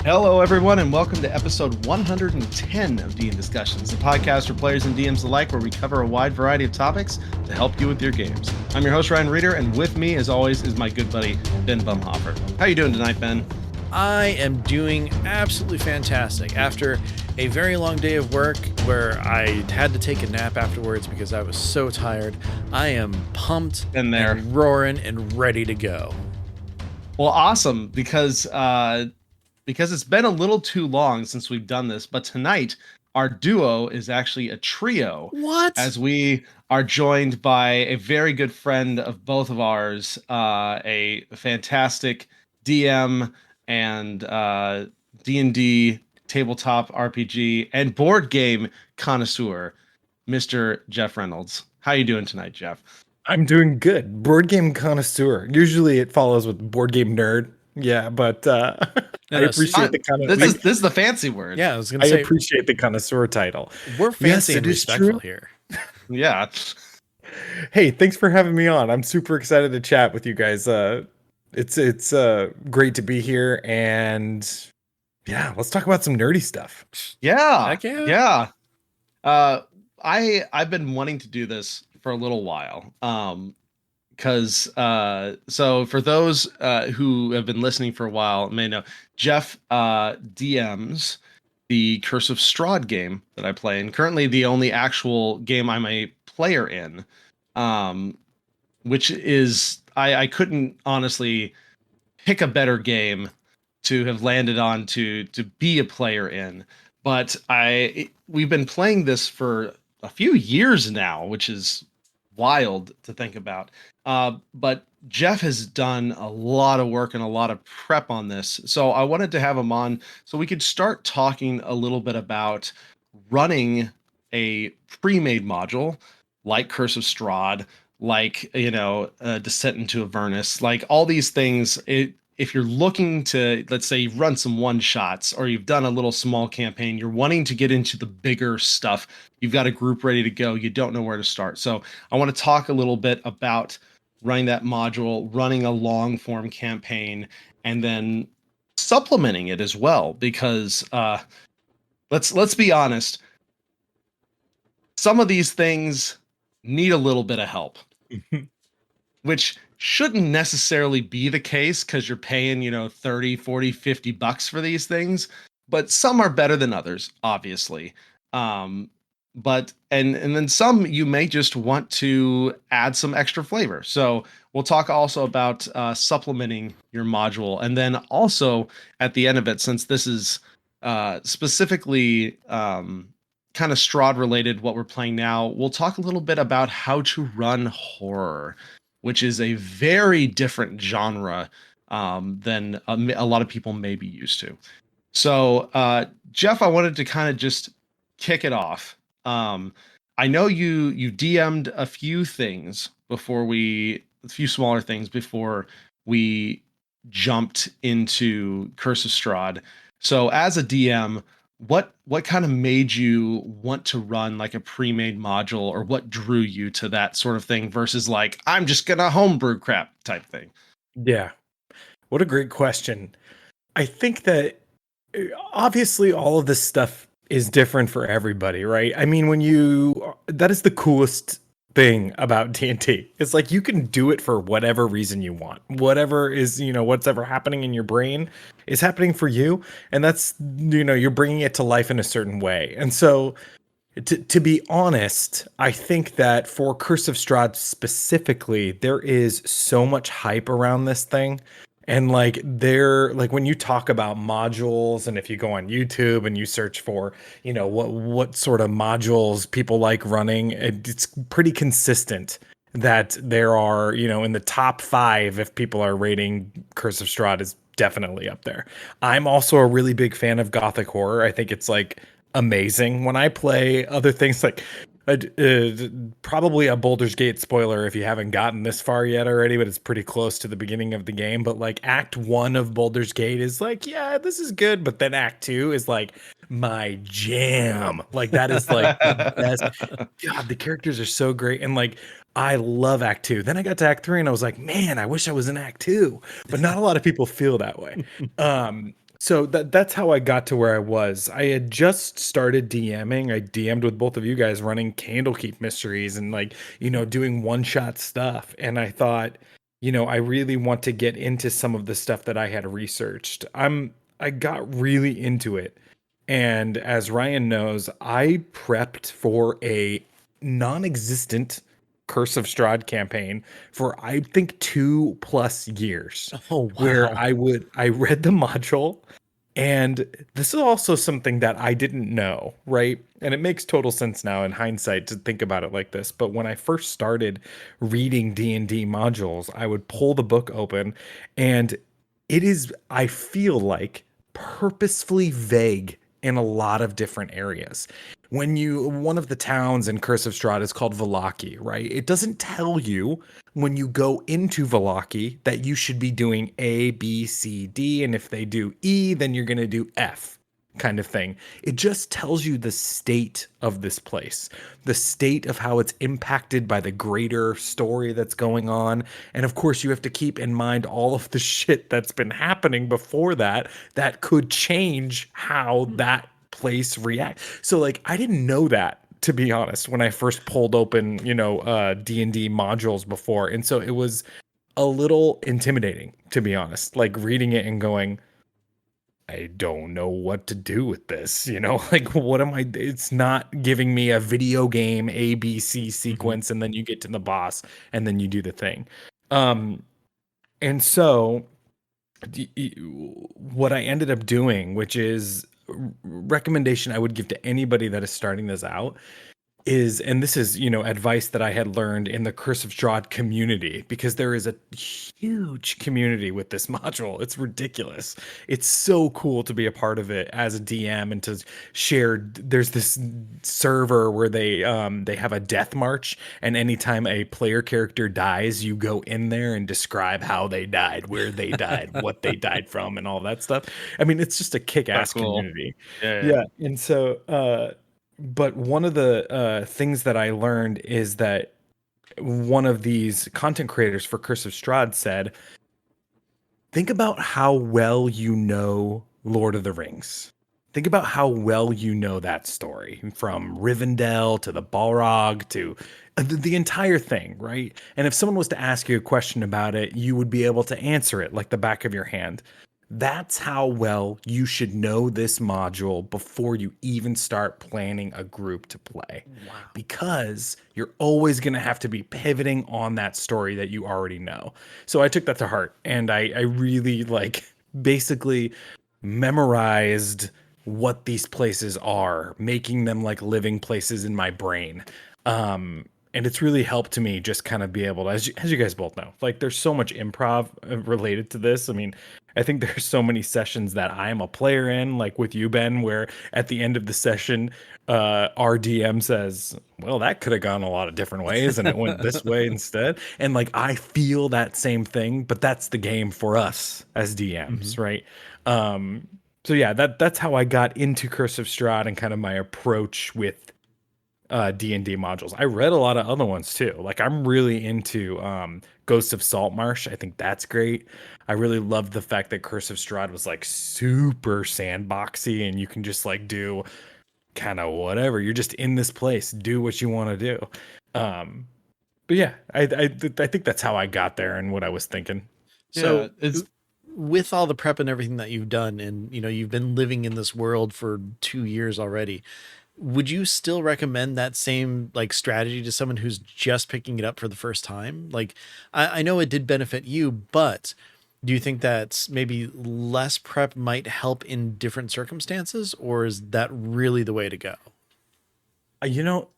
Hello, everyone, and welcome to episode 110 of DM Discussions, the podcast for players and DMs alike, where we cover a wide variety of topics to help you with your games. I'm your host, Ryan Reeder, and with me, as always, is my good buddy, Ben Bumhofer. How you doing tonight, Ben? I am doing absolutely fantastic. After a very long day of work where I had to take a nap afterwards because I was so tired, I am pumped and roaring and ready to go. Well, awesome, because it's been a little too long since we've done this, but tonight our duo is actually a trio. What? As we are joined by a very good friend of both of ours, a fantastic DM and D&D tabletop RPG and board game connoisseur, Mr. Jeff Reynolds. How you doing tonight, Jeff? I'm doing good. Board game connoisseur. Usually it follows with board game nerd. Yeah, but I appreciate the connoisseur. This is the fancy word. Yeah, I was gonna say. I appreciate the connoisseur title. We're fancy and respectful here. Yeah. Hey, thanks for having me on. I'm super excited to chat with you guys. It's great to be here, and yeah, let's talk about some nerdy stuff. Yeah. Yeah. I've been wanting to do this for a little while. Because so for those who have been listening for a while may know, Jeff DMs the Curse of Strahd game that I play, and currently the only actual game I'm a player in, which is I couldn't honestly pick a better game to have landed on to be a player in. But we've been playing this for a few years now, which is wild to think about. But Jeff has done a lot of work and a lot of prep on this. So I wanted to have him on so we could start talking a little bit about running a pre-made module like Curse of Strahd, like, Descent into Avernus, like all these things. If you're looking to, let's say, run some one-shots or you've done a little small campaign, you're wanting to get into the bigger stuff, you've got a group ready to go, you don't know where to start. So I want to talk a little bit about running that module, running a long-form campaign, and then supplementing it as well, because let's be honest, some of these things need a little bit of help. Which shouldn't necessarily be the case because you're paying, 30, 40, 50 bucks for these things, but some are better than others, obviously. But then some you may just want to add some extra flavor. So we'll talk also about supplementing your module. And then also at the end of it, since this is specifically kind of Strahd related, what we're playing now, we'll talk a little bit about how to run horror, which is a very different genre than a lot of people may be used to. So, Jeff, I wanted to kind of just kick it off. I know you DM'd a few things a few smaller things before we jumped into Curse of Strahd. So, as a DM, what kind of made you want to run like a pre-made module, or what drew you to that sort of thing versus like, I'm just gonna homebrew crap type thing? Yeah. What a great question. I think that obviously all of this stuff is different for everybody, right? I mean, that is the coolest thing about D&D. It's like you can do it for whatever reason you want. Whatever is, what's ever happening in your brain is happening for you, and that's, you're bringing it to life in a certain way. And so to be honest, I think that for Curse of Strahd specifically, there is so much hype around this thing. And when you talk about modules, and if you go on YouTube and you search for, what sort of modules people like running, it's pretty consistent that there are, in the top 5, if people are rating Curse of Strahd, is definitely up there. I'm also a really big fan of Gothic horror. I think it's amazing. When I play other things like probably a Baldur's Gate spoiler if you haven't gotten this far yet already, but it's pretty close to the beginning of the game. But Act 1 of Baldur's Gate is yeah, this is good, but then Act 2 is my jam. That is the best. God, the characters are so great, and I love Act 2. Then I got to Act 3 and I was like, man, I wish I was in Act 2. But not a lot of people feel that way. So that's how I got to where I was. I had just started DMing. I DM'd with both of you guys running Candlekeep mysteries and like, doing one-shot stuff. And I thought, I really want to get into some of the stuff that I had researched. I got really into it. And as Ryan knows, I prepped for a non-existent Curse of Strahd campaign for I think 2+ years, Oh, where wow. I read the module, and this is also something that I didn't know, right? And it makes total sense now in hindsight to think about it like this. But when I first started reading D&D modules, I would pull the book open, and it is, I feel like, purposefully vague in a lot of different areas. One of the towns in Curse of Strahd is called Vallaki, right? It doesn't tell you when you go into Vallaki that you should be doing A, B, C, D, and if they do E, then you're going to do F, kind of thing. It just tells you the state of this place, the state of how it's impacted by the greater story that's going on. And of course, you have to keep in mind all of the shit that's been happening before that that could change how that place react. So like I didn't know that, to be honest, when I first pulled open, D&D modules before. And so it was a little intimidating, to be honest, like reading it and going, I don't know what to do with this, like what am I, it's not giving me a video game ABC sequence and then you get to the boss and then you do the thing. And so what I ended up doing, which is recommendation I would give to anybody that is starting this out, is, and this is, advice that I had learned in the Curse of Strahd community, because there is a huge community with this module. It's ridiculous. It's so cool to be a part of it as a DM and to share. There's this server where they have a death march, and anytime a player character dies, you go in there and describe how they died, where they died, what they died from, and all that stuff. I mean, it's just a That's kick-ass cool. community. Yeah. Yeah, and so but one of the things that I learned is that one of these content creators for Curse of Strahd said, think about how well you know Lord of the Rings. Think about how well you know that story, from Rivendell to the Balrog to the entire thing, right? And if someone was to ask you a question about it, you would be able to answer it like the back of your hand. That's how well you should know this module before you even start planning a group to play. Wow. Because you're always going to have to be pivoting on that story that you already know. So I took that to heart, and I really basically memorized what these places are, making them like living places in my brain. And it's really helped me just kind of be able to, as you guys both know, like there's so much improv related to this. I mean, I think there's so many sessions that I am a player in, like with you, Ben, where at the end of the session, our DM says, well, that could have gone a lot of different ways and it went this way instead. And like, I feel that same thing, but that's the game for us as DMs, right? So yeah, that's how I got into Curse of Strahd and kind of my approach with D&D modules. I read a lot of other ones too. Like I'm really into Ghosts of Saltmarsh. I think that's great. I really loved the fact that Curse of Strahd was like super sandboxy and you can just like do kind of whatever. You're just in this place, do what you want to do. But yeah, I think that's how I got there and what I was thinking. So Yeah, it's with all the prep and everything that you've done, and you've been living in this world for 2 years already, would you still recommend that same like strategy to someone who's just picking it up for the first time? Like, I know it did benefit you, but do you think that maybe less prep might help in different circumstances, or is that really the way to go? You know,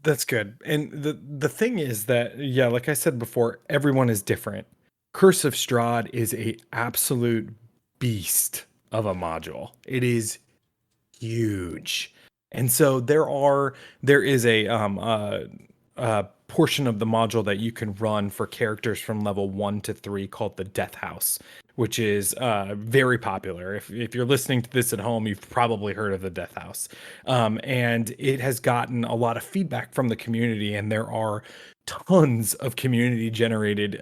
that's good. And the thing is that, yeah, like I said before, everyone is different. Curse of Strahd is a absolute beast of a module. It is huge. And so there is a portion of the module that you can run for characters from level 1 to 3 called the Death House, which is very popular. If you're listening to this at home, you've probably heard of the Death House. And it has gotten a lot of feedback from the community, and there are tons of community generated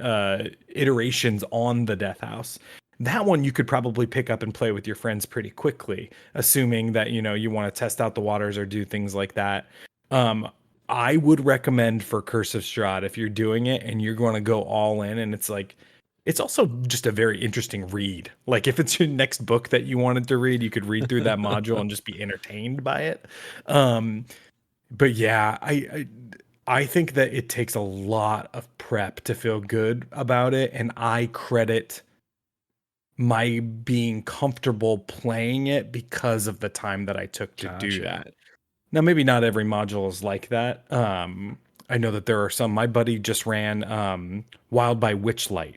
iterations on the Death House. That one you could probably pick up and play with your friends pretty quickly, assuming that you want to test out the waters or do things like that. Um, I would recommend for Curse of Strahd, if you're doing it and you're going to go all in, and it's also just a very interesting read. Like if it's your next book that you wanted to read, you could read through that module and just be entertained by it. But yeah, I think that it takes a lot of prep to feel good about it, and I credit my being comfortable playing it because of the time that I took to do that. Now, maybe not every module is like that. I know that there are some. My buddy just ran Wild by Witchlight.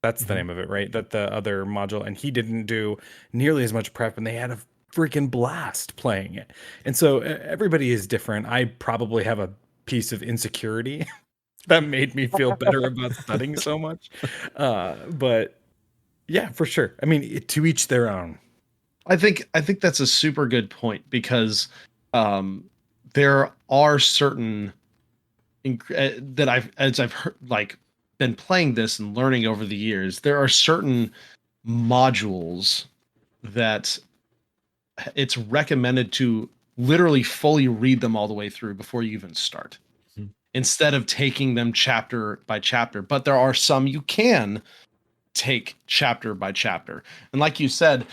That's the name of it, right? That the other module, and he didn't do nearly as much prep, and they had a freaking blast playing it. And so everybody is different. I probably have a piece of insecurity that made me feel better about studying so much. But yeah, for sure. I mean, to each their own. I think that's a super good point, because there are certain that I've heard, like, been playing this and learning over the years. There are certain modules that it's recommended to literally fully read them all the way through before you even start, instead of taking them chapter by chapter. But there are some you can take chapter by chapter, and like you said,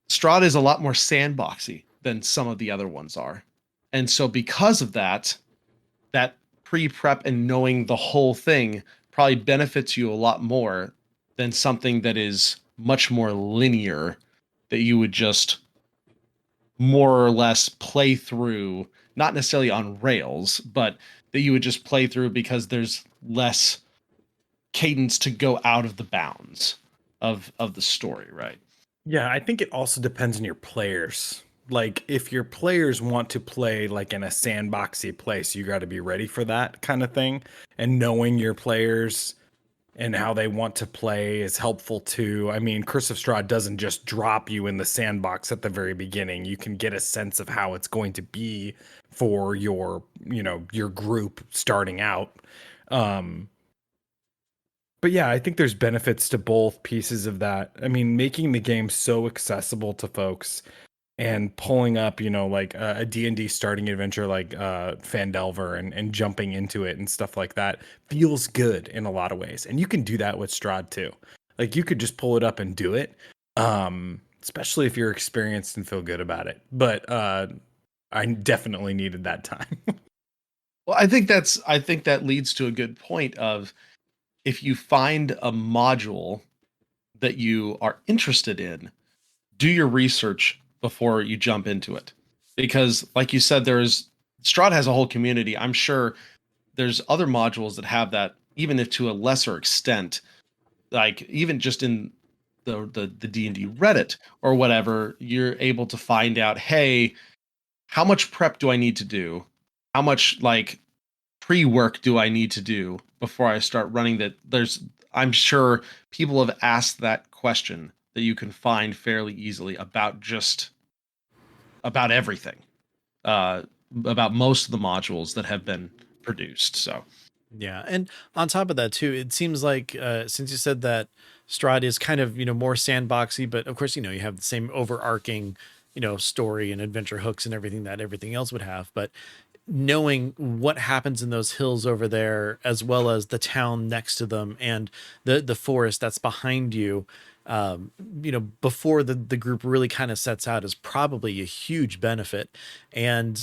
Strahd is a lot more sandboxy than some of the other ones are. And so because of that, that pre-prep and knowing the whole thing probably benefits you a lot more than something that is much more linear, that you would just more or less play through, not necessarily on rails, but that you would just play through because there's less cadence to go out of the bounds of the story, right? Yeah, I think it also depends on your players. Like if your players want to play like in a sandboxy place, you got to be ready for that kind of thing. And knowing your players and how they want to play is helpful too. I mean, Curse of Strahd doesn't just drop you in the sandbox at the very beginning. You can get a sense of how it's going to be for your group starting out. Um, but yeah, I think there's benefits to both pieces of that. I mean, making the game so accessible to folks and pulling up, like a D&D starting adventure like Fandelver and jumping into it and stuff like that feels good in a lot of ways. And you can do that with Strahd too. Like you could just pull it up and do it. Especially if you're experienced and feel good about it. But I definitely needed that time. Well, I think that leads to a good point of, if you find a module that you are interested in, do your research before you jump into it. Because like you said, Strahd has a whole community. I'm sure there's other modules that have that, even if to a lesser extent, like even just in the D&D Reddit or whatever, you're able to find out, hey, how much prep do I need to do? How much like pre-work do I need to do before I start running that? I'm sure people have asked that question that you can find fairly easily about everything, uh, about most of the modules that have been produced. So yeah, and on top of that too, it seems like since you said that Strahd is kind of more sandboxy, but of course you have the same overarching story and adventure hooks and everything that everything else would have, but knowing what happens in those hills over there, as well as the town next to them and the forest that's behind you, before the group really kind of sets out, is probably a huge benefit. And,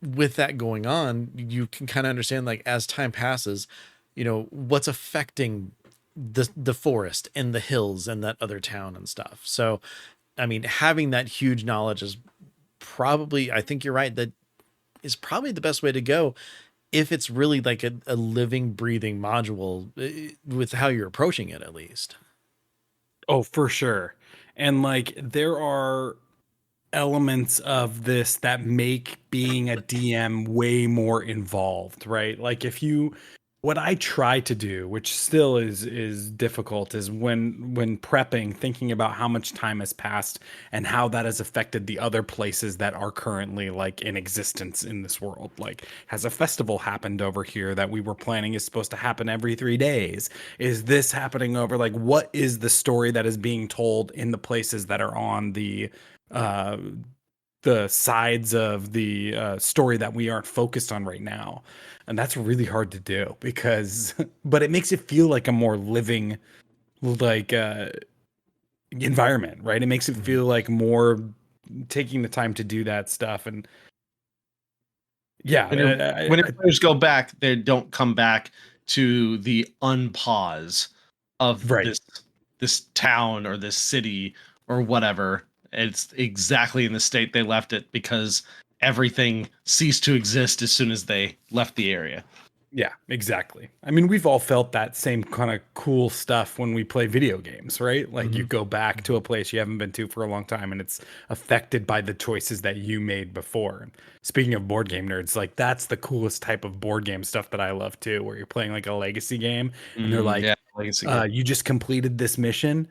with that going on, you can kind of understand, like, as time passes, what's affecting the forest and the hills and that other town and stuff. So, I mean, having that huge knowledge is probably, I think you're right, that is probably the best way to go if it's really like a living, breathing module, with how you're approaching it, at least. Oh, for sure. And like there are elements of this that make being a DM way more involved, right? Like if you what I try to do, which still is difficult, is when prepping, thinking about how much time has passed and how that has affected the other places that are currently like in existence in this world. Like, has a festival happened over here that we were planning is supposed to happen every 3 days? Is this happening over? Like, what is the story that is being told in the places that are on uh the sides of the story that we aren't focused on right now? And that's really hard to do because but it makes it feel like a more living like environment, right? It makes it feel like more taking the time to do that stuff. And yeah, When your players go back, they don't come back to the unpause of right. this town or this city or whatever. It's exactly in the state they left it because everything ceased to exist as soon as they left the area. Yeah, exactly. I mean, we've all felt that same kind of cool stuff when we play video games, right? Like you go back to a place you haven't been to for a long time and it's affected by the choices that you made before. And speaking of board game nerds, like that's the coolest type of board game stuff that I love too, where you're playing like a legacy game and they're like, Yeah, legacy game. you just completed this mission,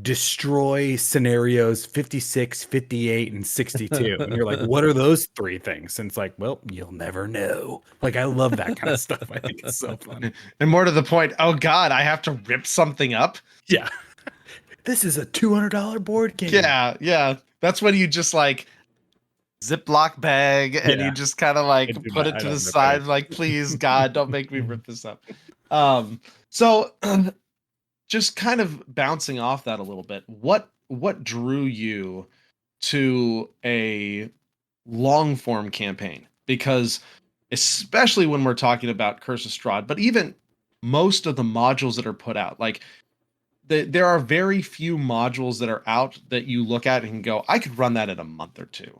destroy scenarios 56, 58, and 62. And you're like, what are those three things? And it's like, well, you'll never know. Like, I love that kind of stuff. I think it's so fun. And more to the point, oh God, I have to rip something up. Yeah. This is a $200 board game. Yeah. That's when you just like Ziploc bag and Yeah. you just kind of like put that. it to the side, like, please, God, don't make me rip this up. So just kind of bouncing off that a little bit, what drew you to a long form campaign? Because especially when we're talking about Curse of Strahd, but even most of the modules that are put out, like there are very few modules that are out that you look at and go, I could run that in a month or two,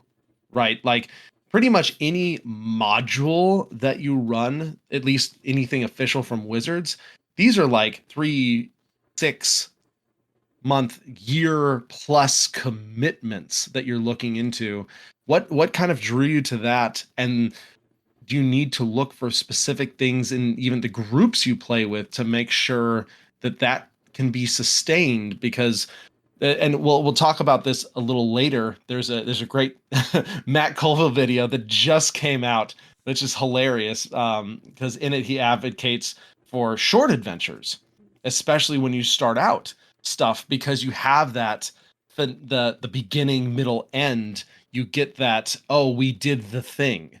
right? Like pretty much any module that you run, at least anything official from Wizards, these are like 3-6 month, year plus commitments that you're looking into. What kind of drew you to that? And do you need to look for specific things in even the groups you play with to make sure that that can be sustained? Because and we'll talk about this a little later. There's a great Matt Colville video that just came out, which is hilarious because in it he advocates for short adventures, especially when you start out stuff, because you have that the beginning, middle, end. You get that, oh, we did the thing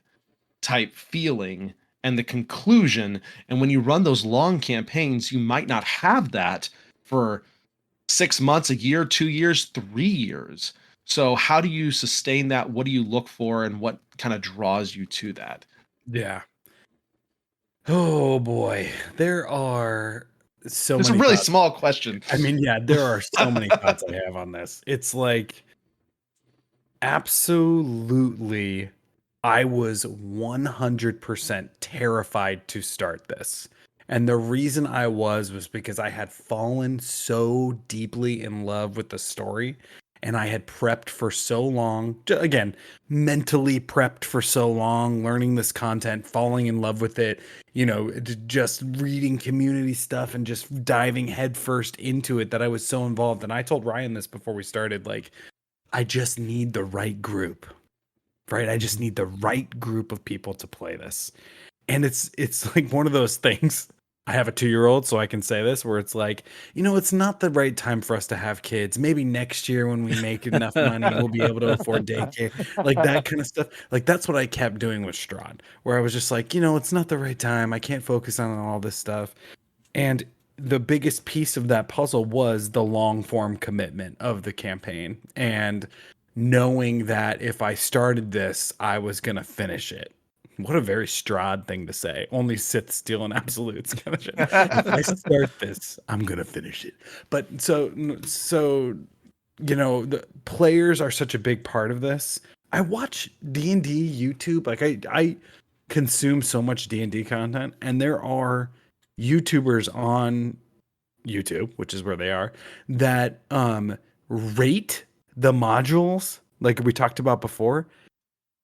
type feeling and the conclusion. And when you run those long campaigns, you might not have that for 6 months, a year, 2 years, 3 years. So how do you sustain that? What do you look for and what kind of draws you to that? Yeah. Oh boy. There are so It's a many really thoughts. small question. I mean, yeah, there are so many thoughts I have on this. It's like absolutely I was 100% terrified to start this. And the reason I was because I had fallen so deeply in love with the story and I had prepped for so long, again, mentally prepped for so long, learning this content, falling in love with it, just reading community stuff and just diving headfirst into it that I was so involved. And I told Ryan this before we started, like, I just need the right group, right? I just need the right group of people to play this. And it's like one of those things. I have a 2-year-old, so I can say this, where it's like, it's not the right time for us to have kids. Maybe next year when we make enough money, we'll be able to afford daycare, like that kind of stuff. Like that's what I kept doing with Strahd, where I was just like, it's not the right time. I can't focus on all this stuff. And the biggest piece of that puzzle was the long form commitment of the campaign and knowing that if I started this, I was going to finish it. What a very Strahd thing to say. Only Sith steal and absolutes kind of shit. If I start this, I'm going to finish it. But so, the players are such a big part of this. I watch D&D YouTube. Like I consume so much D&D content, and there are YouTubers on YouTube, which is where they are, that rate the modules like we talked about before.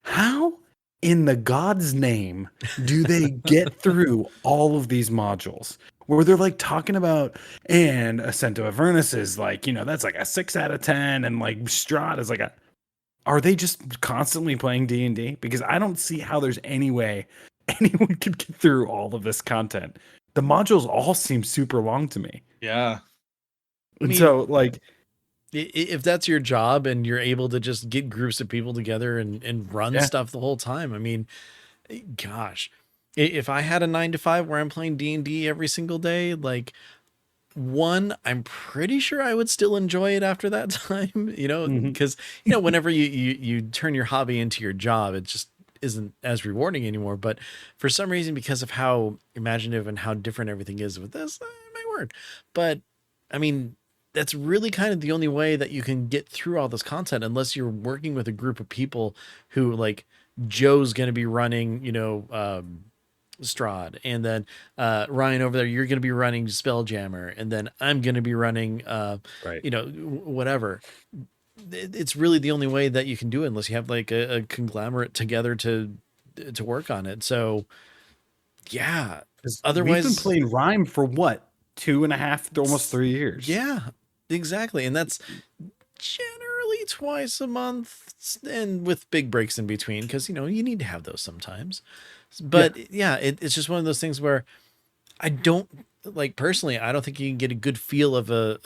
How in the God's name do they get through all of these modules? Where they're like talking about, and Ascent of Avernus is like, that's like a 6 out of 10, and like Strahd is like a. Are they just constantly playing D&D? Because I don't see how there's any way anyone could get through all of this content. The modules all seem super long to me. Yeah. And so, like, if that's your job and you're able to just get groups of people together and run stuff the whole time, I mean, gosh, if I had a 9 to 5 where I'm playing D&D every single day, like, one, I'm pretty sure I would still enjoy it after that time, because, whenever you turn your hobby into your job, it just isn't as rewarding anymore. But for some reason, because of how imaginative and how different everything is with this, it might work. But I mean, that's really kind of the only way that you can get through all this content, unless you're working with a group of people who, like, Joe's going to be running, Strahd, and then Ryan over there, you're going to be running Spelljammer, and then I'm going to be running whatever. It's really the only way that you can do it, unless you have like a conglomerate together to work on it. So yeah, otherwise we've been playing Rhyme for what, 2.5 almost 3 years. Yeah, exactly. And that's generally twice a month, and with big breaks in between, because you need to have those sometimes. But it's just one of those things where I don't, like, personally, I don't think you can get a good feel of a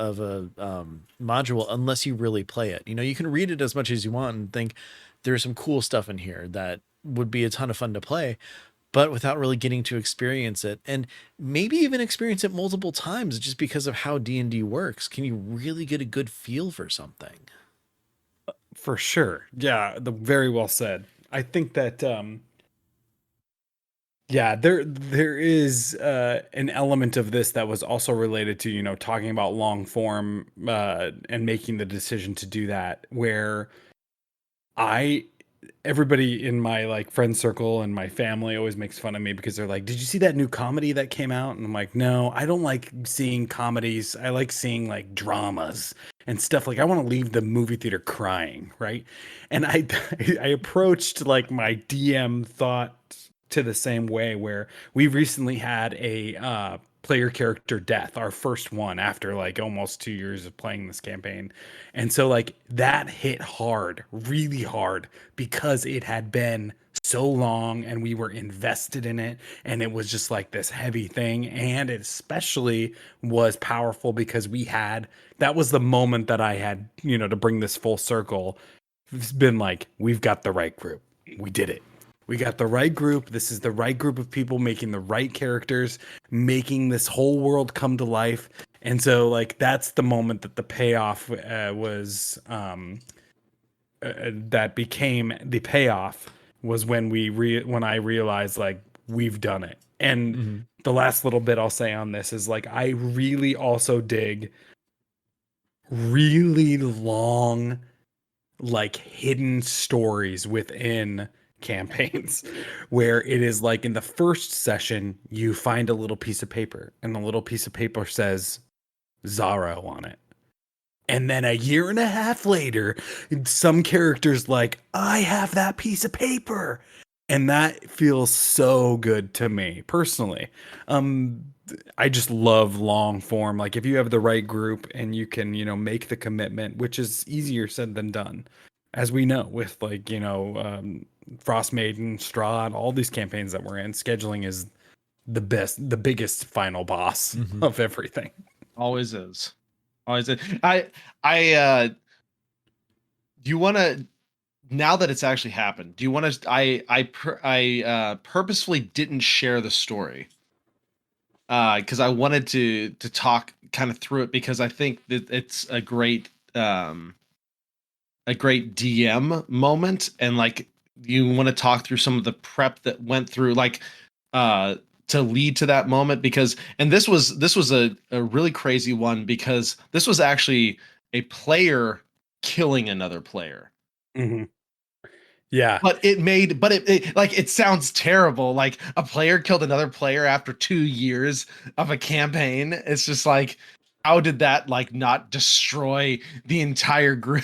module unless you really play it. You can read it as much as you want and think there's some cool stuff in here that would be a ton of fun to play, but without really getting to experience it, and maybe even experience it multiple times, just because of how D&D works, can you really get a good feel for something? For sure. Yeah, very well said. I think that there is an element of this that was also related to, talking about long form and making the decision to do that, where everybody in my like friend circle and my family always makes fun of me because they're like, "Did you see that new comedy that came out?" And I'm like, "No, I don't like seeing comedies. I like seeing like dramas and stuff. Like, I want to leave the movie theater crying, right?" And I I approached like my DM thought to the same way, where we recently had a player character death, our first one after like almost 2 years of playing this campaign. And so like that hit hard, really hard, because it had been so long and we were invested in it, and it was just like this heavy thing. And it especially was powerful because that was the moment that I had, to bring this full circle. It's been like, we've got the right group. We did it. We got the right group. This is the right group of people making the right characters, making this whole world come to life. And so, like, that's the moment that the payoff was that became the payoff, was when when I realized, like, we've done it. And the last little bit I'll say on this is, like, I really also dig really long, like, hidden stories within campaigns, where it is like, in the first session you find a little piece of paper, and the little piece of paper says Zaro on it, and then 1.5 years later some character's like, "I have that piece of paper," and that feels so good to me personally. I just love long form. Like, if you have the right group and you can, make the commitment, which is easier said than done, as we know with, like, Frost Maiden, Strahd, all these campaigns that we're in, scheduling is the biggest final boss of everything. Always is. Always is. Do you want to, now that it's actually happened, do you want to, I purposefully didn't share the story because I wanted to talk kind of through it, because I think that it's a great DM moment, and like, you want to talk through some of the prep that went through, like, to lead to that moment, because, and this was a really crazy one, because this was actually a player killing another player. Yeah. But it sounds terrible. Like, a player killed another player after 2 years of a campaign. It's just like, how did that, like, not destroy the entire group?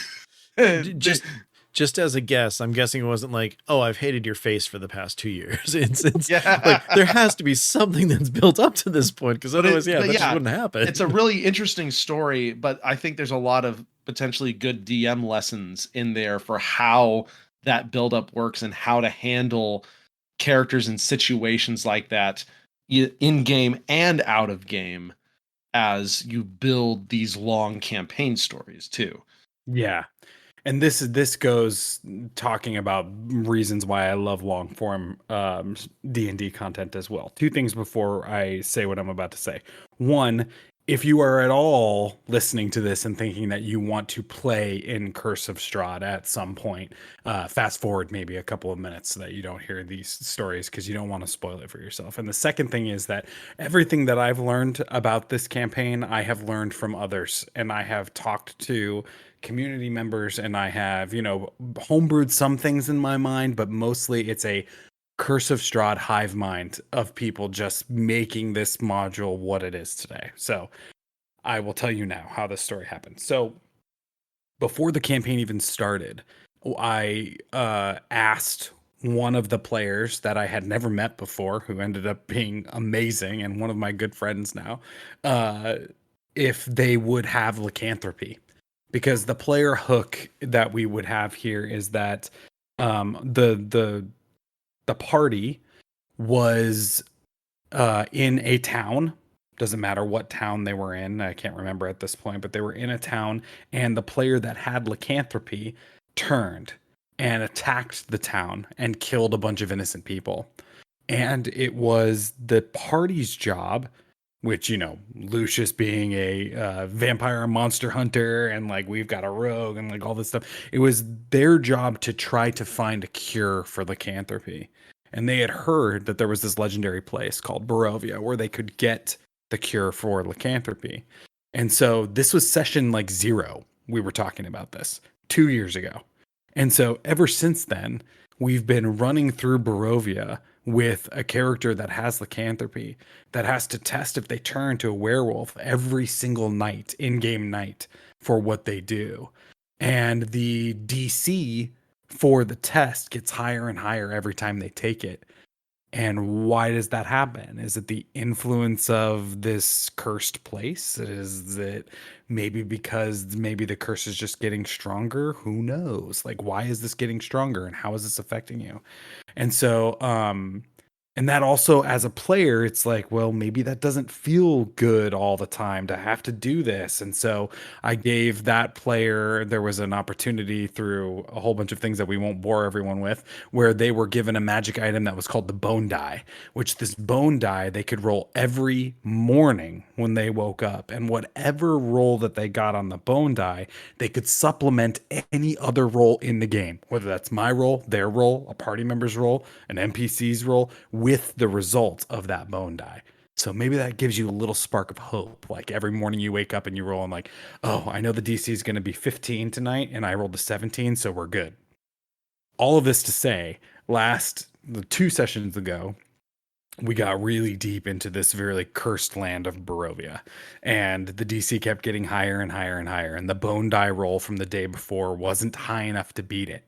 just just as a guess, I'm guessing it wasn't like, oh, I've hated your face for the past 2 years. It's Yeah. like there has to be something that's built up to this point, because otherwise, that just wouldn't happen. It's a really interesting story, but I think there's a lot of potentially good DM lessons in there for how that buildup works and how to handle characters in situations like that in game and out of game as you build these long campaign stories too. Yeah. And this goes talking about reasons why I love long form D&D content as well. Two things before I say what I'm about to say. One, if you are at all listening to this and thinking that you want to play in Curse of Strahd at some point, fast forward maybe a couple of minutes so that you don't hear these stories, because you don't want to spoil it for yourself. And the second thing is that everything that I've learned about this campaign, I have learned from others, and I have talked to community members, and I have, homebrewed some things in my mind, but mostly it's a Curse of Strahd hive mind of people just making this module what it is today. So I will tell you now how this story happened. So before the campaign even started, I asked one of the players that I had never met before, who ended up being amazing and one of my good friends now, if they would have lycanthropy. Because the player hook that we would have here is that the party was in a town. Doesn't matter what town they were in. I can't remember at this point, but they were in a town, and the player that had lycanthropy turned and attacked the town and killed a bunch of innocent people. And it was the party's job, which, Lucius being a vampire monster hunter, and like we've got a rogue and like all this stuff. It was their job to try to find a cure for lycanthropy. And they had heard that there was this legendary place called Barovia where they could get the cure for lycanthropy. And so this was session like 0. We were talking about this 2 years ago. And so ever since then, we've been running through Barovia with a character that has lycanthropy that has to test if they turn to a werewolf every single night, in-game night, for what they do. And the DC for the test gets higher and higher every time they take it. And why does that happen? Is it the influence of this cursed place? Is it maybe because maybe the curse is just getting stronger? Who knows? Like, why is this getting stronger, and how is this affecting you? And so, and that also, as a player, it's like, well, maybe that doesn't feel good all the time to have to do this. And so I gave that player, there was an opportunity through a whole bunch of things that we won't bore everyone with, where they were given a magic item that was called the bone die, which this bone die they could roll every morning when they woke up. And whatever roll that they got on the bone die, they could supplement any other roll in the game, whether that's my roll, their roll, a party member's roll, an NPC's roll, with the result of that bone die. So maybe that gives you a little spark of hope. Like every morning you wake up and you roll and like, oh, I know the DC is going to be 15 tonight and I rolled a 17, so we're good. All of this to say, the 2 sessions ago, we got really deep into this very cursed land of Barovia, and the DC kept getting higher and higher and higher, and the bone die roll from the day before wasn't high enough to beat it.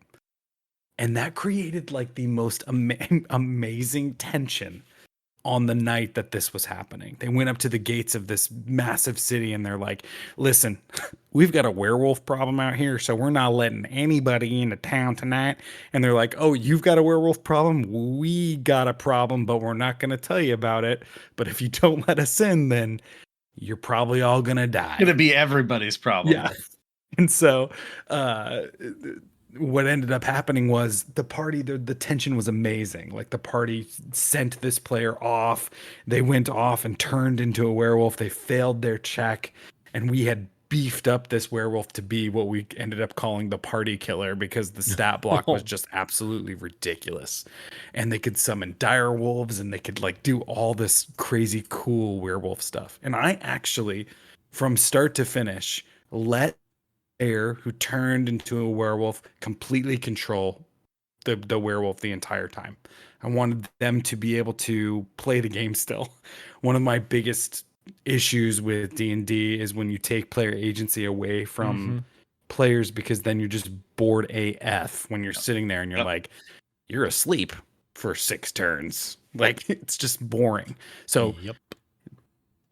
And that created like the most amazing tension on the night that this was happening. They went up to the gates of this massive city and they're like, listen, we've got a werewolf problem out here, so we're not letting anybody into town tonight. And they're like, oh, you've got a werewolf problem? We got a problem, but we're not going to tell you about it. But if you don't let us in, then you're probably all going to die. It's going to be everybody's problem. Yeah. And so, what ended up happening was the party, the tension was amazing. Like the party sent this player off. They went off and turned into a werewolf. They failed their check. And we had beefed up this werewolf to be what we ended up calling the party killer, because the stat block was just absolutely ridiculous. And they could summon dire wolves and they could like do all this crazy cool werewolf stuff. And I actually, from start to finish, let who turned into a werewolf completely control the werewolf the entire time. I wanted them to be able to play the game still. One of my biggest issues with D&D is when you take player agency away from players because then you're just bored AF when you're sitting there and you're like, you're asleep for 6 turns. Like, it's just boring. So Yep.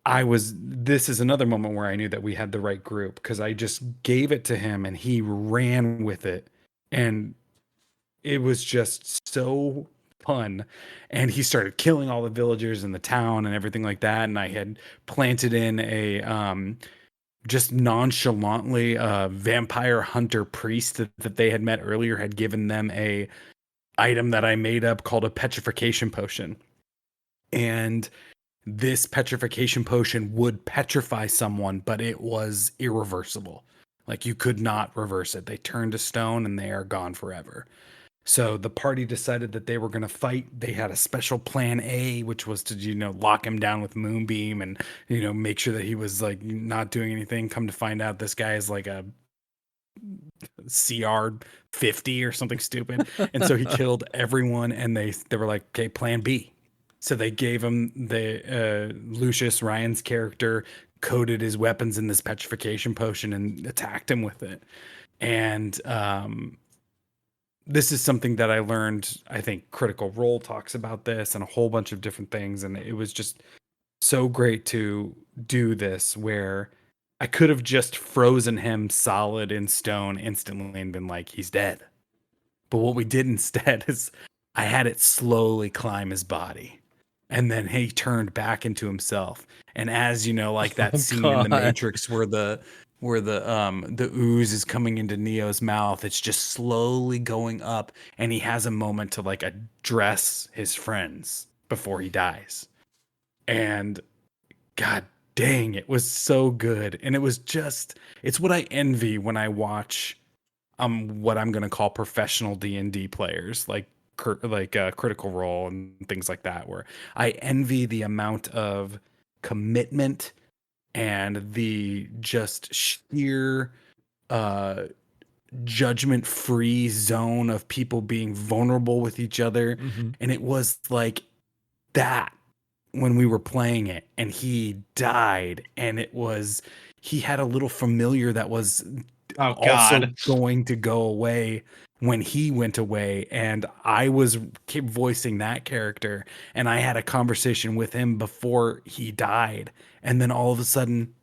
this is another moment where I knew that we had the right group, because I just gave it to him and he ran with it. And it was just so fun. And he started killing all the villagers in the town and everything like that. And I had planted in a, just nonchalantly, vampire hunter priest that they had met earlier had given them a item that I made up called a petrification potion. And this petrification potion would petrify someone, but it was irreversible. Like, you could not reverse it. They turn to stone and they are gone forever. So the party decided that they were going to fight. They had a special plan A, which was to, lock him down with Moonbeam and, make sure that he was like not doing anything. Come to find out, this guy is like a CR 50 or something stupid. And so he killed everyone, and they were like, okay, plan B. So they gave him the Lucius, Ryan's character, coated his weapons in this petrification potion and attacked him with it. And this is something that I learned. I think Critical Role talks about this and a whole bunch of different things. And it was just so great to do this, where I could have just frozen him solid in stone instantly and been like, he's dead. But what we did instead is I had it slowly climb his body. And then he turned back into himself. And as like that scene in the Matrix where the ooze is coming into Neo's mouth, it's just slowly going up, and he has a moment to like address his friends before he dies. And god dang, it was so good. And it's what I envy when I watch what I'm going to call professional D&D players, like Critical Role and things like that, where I envy the amount of commitment and the just sheer judgment-free zone of people being vulnerable with each other. Mm-hmm. And it was like that when we were playing it, and he died, and he had a little familiar that was also going to go away when he went away, and I kept voicing that character, and I had a conversation with him before he died, and then all of a sudden,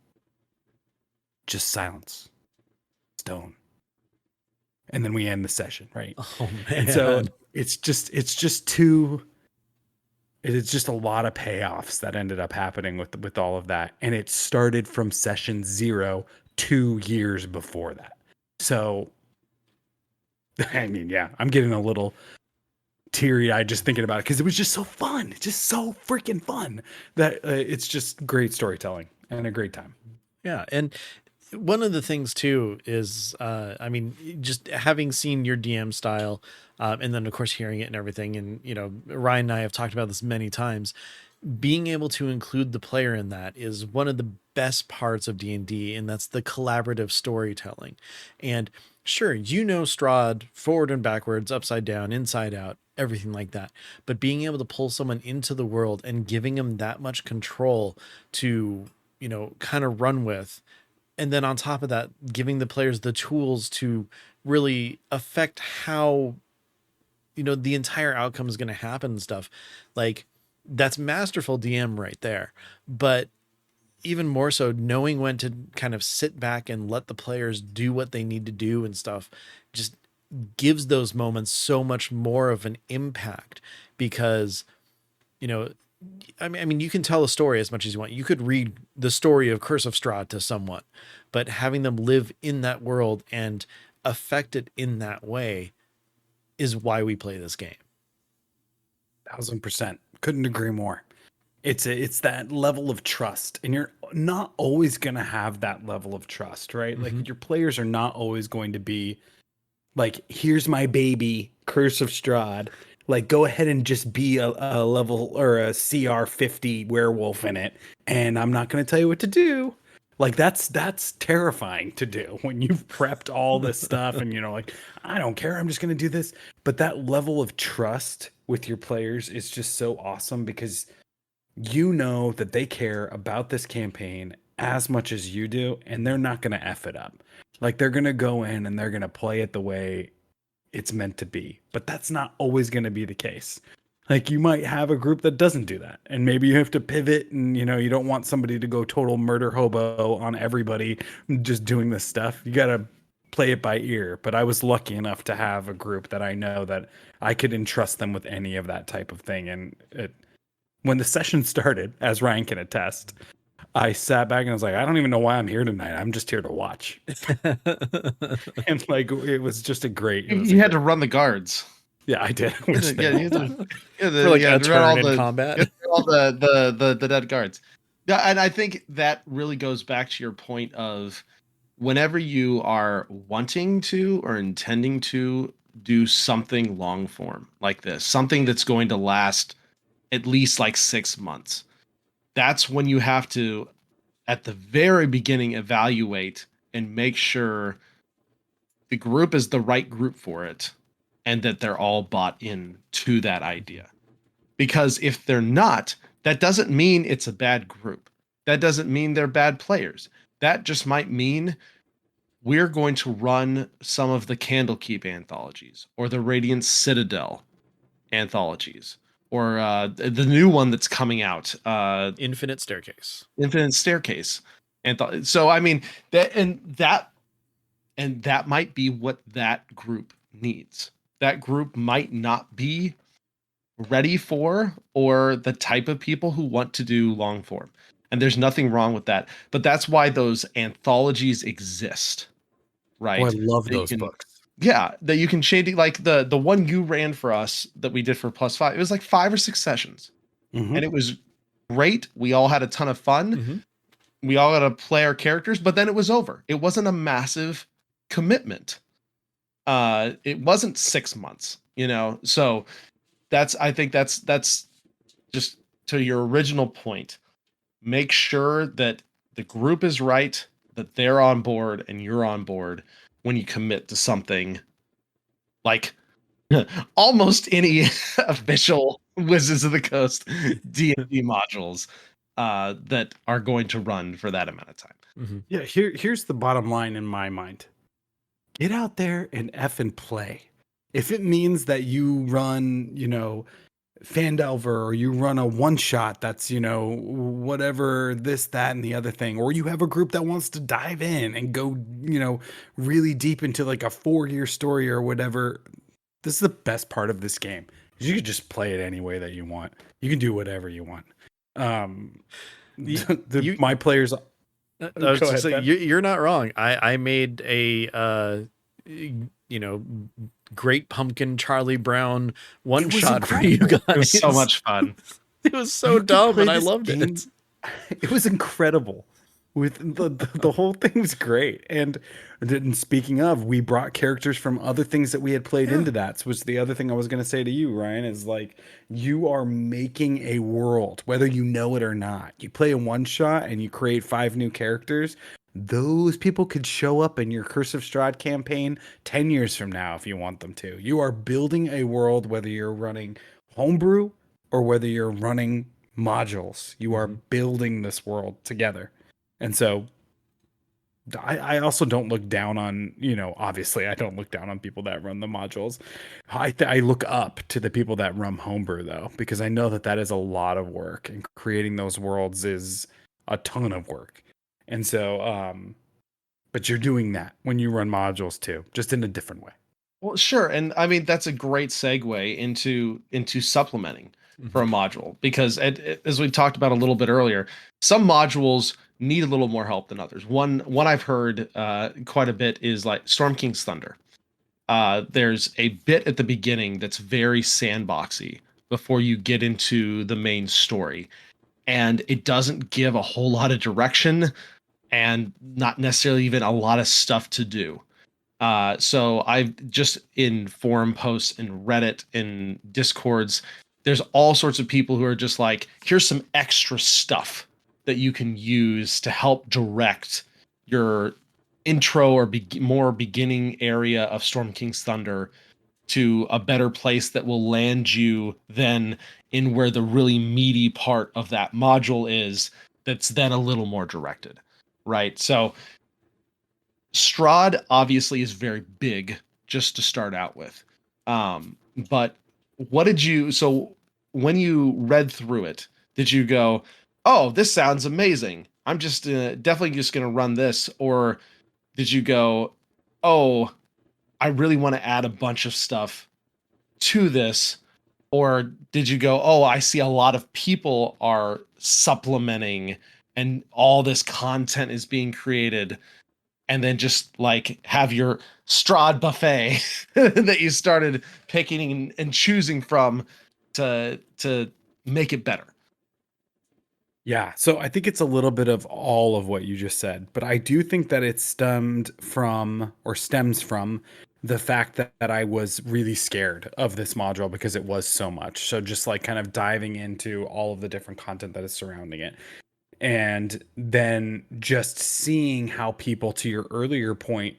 just silence, stone, and then we end the session, right? Oh man! And so it's just a lot of payoffs that ended up happening with all of that, and it started from session 0 2 years before that. So I mean, yeah, I'm getting a little teary-eyed just thinking about it, because it was just so fun. It's just so freaking fun that it's just great storytelling and a great time. Yeah, and one of the things too is, just having seen your DM style, and then of course hearing it and everything, and Ryan and I have talked about this many times. Being able to include the player in that is one of the best parts of D&D, and that's the collaborative storytelling. And sure, Strahd forward and backwards, upside down, inside out, everything like that. But being able to pull someone into the world and giving them that much control to, kind of run with. And then on top of that, giving the players the tools to really affect how, the entire outcome is going to happen and stuff. Like, that's masterful DM right there. But even more so, knowing when to kind of sit back and let the players do what they need to do and stuff just gives those moments so much more of an impact, because, I mean, you can tell a story as much as you want. You could read the story of Curse of Strahd to someone, but having them live in that world and affect it in that way is why we play this game. 1000%. Couldn't agree more. It's that level of trust, and you're not always going to have that level of trust, right? Mm-hmm. Like, your players are not always going to be like, here's my baby, Curse of Strahd. Like, go ahead and just be a level or a CR 50 werewolf in it, and I'm not going to tell you what to do. Like, that's terrifying to do when you've prepped all this stuff and like, I don't care, I'm just going to do this. But that level of trust with your players is just so awesome, because that they care about this campaign as much as you do, and they're not going to F it up. Like they're going to go in and they're going to play it the way it's meant to be. But that's not always going to be the case. Like you might have a group that doesn't do that. And maybe you have to pivot and you don't want somebody to go total murder hobo on everybody just doing this stuff. You got to play it by ear. But I was lucky enough to have a group that I know that I could entrust them with any of that type of thing. And when the session started, as Ryan can attest, I sat back and I was like, I don't even know why I'm here tonight. I'm just here to watch. And like, it was just a great. You had to run the guards. Yeah, I did. For like a turn in combat. All the dead guards. Yeah, and I think that really goes back to your point of whenever you are wanting to or intending to do something long form like this, something that's going to last at least like 6 months, that's when you have to, at the very beginning, evaluate and make sure the group is the right group for it and that they're all bought in to that idea. Because if they're not, that doesn't mean it's a bad group. That doesn't mean they're bad players. That just might mean we're going to run some of the Candlekeep anthologies or the Radiant Citadel anthologies or the new one that's coming out, Infinite Staircase. So I mean that might be what that group needs. That group might not be ready for or the type of people who want to do long form. And there's nothing wrong with that. But that's why those anthologies exist. Right. Oh, I love those books. Yeah, that you can change, like the one you ran for us that we did for +5. It was like 5 or 6 sessions. And it was great. We all had a ton of fun. We all got to play our characters, but then it was over. It wasn't a massive commitment. It wasn't 6 months, So I think that's just to your original point. Make sure that the group is right, that they're on board and you're on board when you commit to something like almost any official Wizards of the Coast D&D modules that are going to run for that amount of time. Yeah, here's the bottom line in my mind. Get out there and effing play. If it means that you run, Fandelver, or you run a one shot that's, whatever, this, that, and the other thing, or you have a group that wants to dive in and go, really deep into like a 4-year story or whatever. This is the best part of this game. You can just play it any way that you want. You can do whatever you want. My players. You're not wrong. I made a Great Pumpkin Charlie Brown one shot for you guys. It was so much fun. It was so dumb, and I loved it. It was incredible. With the whole thing was great. And speaking of, we brought characters from other things that we had played into that. So was the other thing I was going to say to you, Ryan, is like, you are making a world, whether you know it or not. You play a one shot and you create 5 new characters. Those people could show up in your Curse of Strahd campaign 10 years from now if you want them to. You are building a world, whether you're running homebrew or whether you're running modules. You are building this world together. And so I also don't look down on, obviously I don't look down on people that run the modules. I look up to the people that run homebrew, though, because I know that is a lot of work, and creating those worlds is a ton of work. And so, but you're doing that when you run modules too, just in a different way. Well, sure. And I mean, that's a great segue into supplementing for a module, because as we talked about a little bit earlier, some modules need a little more help than others. One I've heard quite a bit is like Storm King's Thunder. There's a bit at the beginning that's very sandboxy before you get into the main story, and it doesn't give a whole lot of direction and not necessarily even a lot of stuff to do. So I've just, in forum posts and Reddit and Discords, there's all sorts of people who are just like, here's some extra stuff that you can use to help direct your intro or more beginning area of Storm King's Thunder to a better place that will land you then in where the really meaty part of that module is, that's then a little more directed, right? So Strahd obviously is very big just to start out with. But what did you, so when you read through it, did you go, oh, this sounds amazing, I'm just definitely just going to run this? Or did you go, oh, I really want to add a bunch of stuff to this? Or did you go, oh, I see a lot of people are supplementing and all this content is being created, and then just like have your Strahd buffet that you started picking and choosing from to make it better? Yeah, so I think it's a little bit of all of what you just said, but I do think that it stems from the fact that I was really scared of this module because it was so much. So just like kind of diving into all of the different content that is surrounding it. And then just seeing how people, to your earlier point,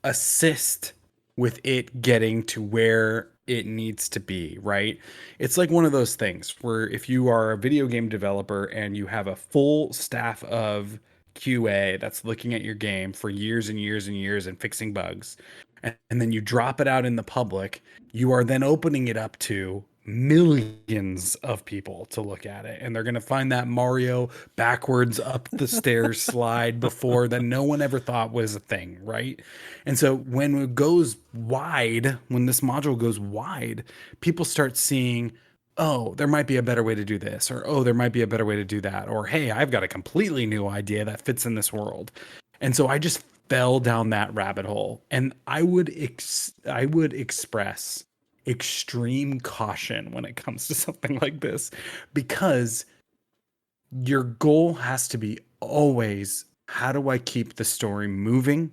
assist with it getting to where it needs to be, right? It's like one of those things where if you are a video game developer and you have a full staff of QA that's looking at your game for years and years and years and fixing bugs, and then you drop it out in the public, you are then opening it up to millions of people to look at it, and they're going to find that Mario backwards up the stairs slide before that no one ever thought was a thing, right? And so when it goes wide, when this module goes wide, people start seeing, oh, there might be a better way to do this, or oh, there might be a better way to do that, or hey, I've got a completely new idea that fits in this world. And so I just fell down that rabbit hole, and I would express extreme caution when it comes to something like this, because your goal has to be always, how do I keep the story moving?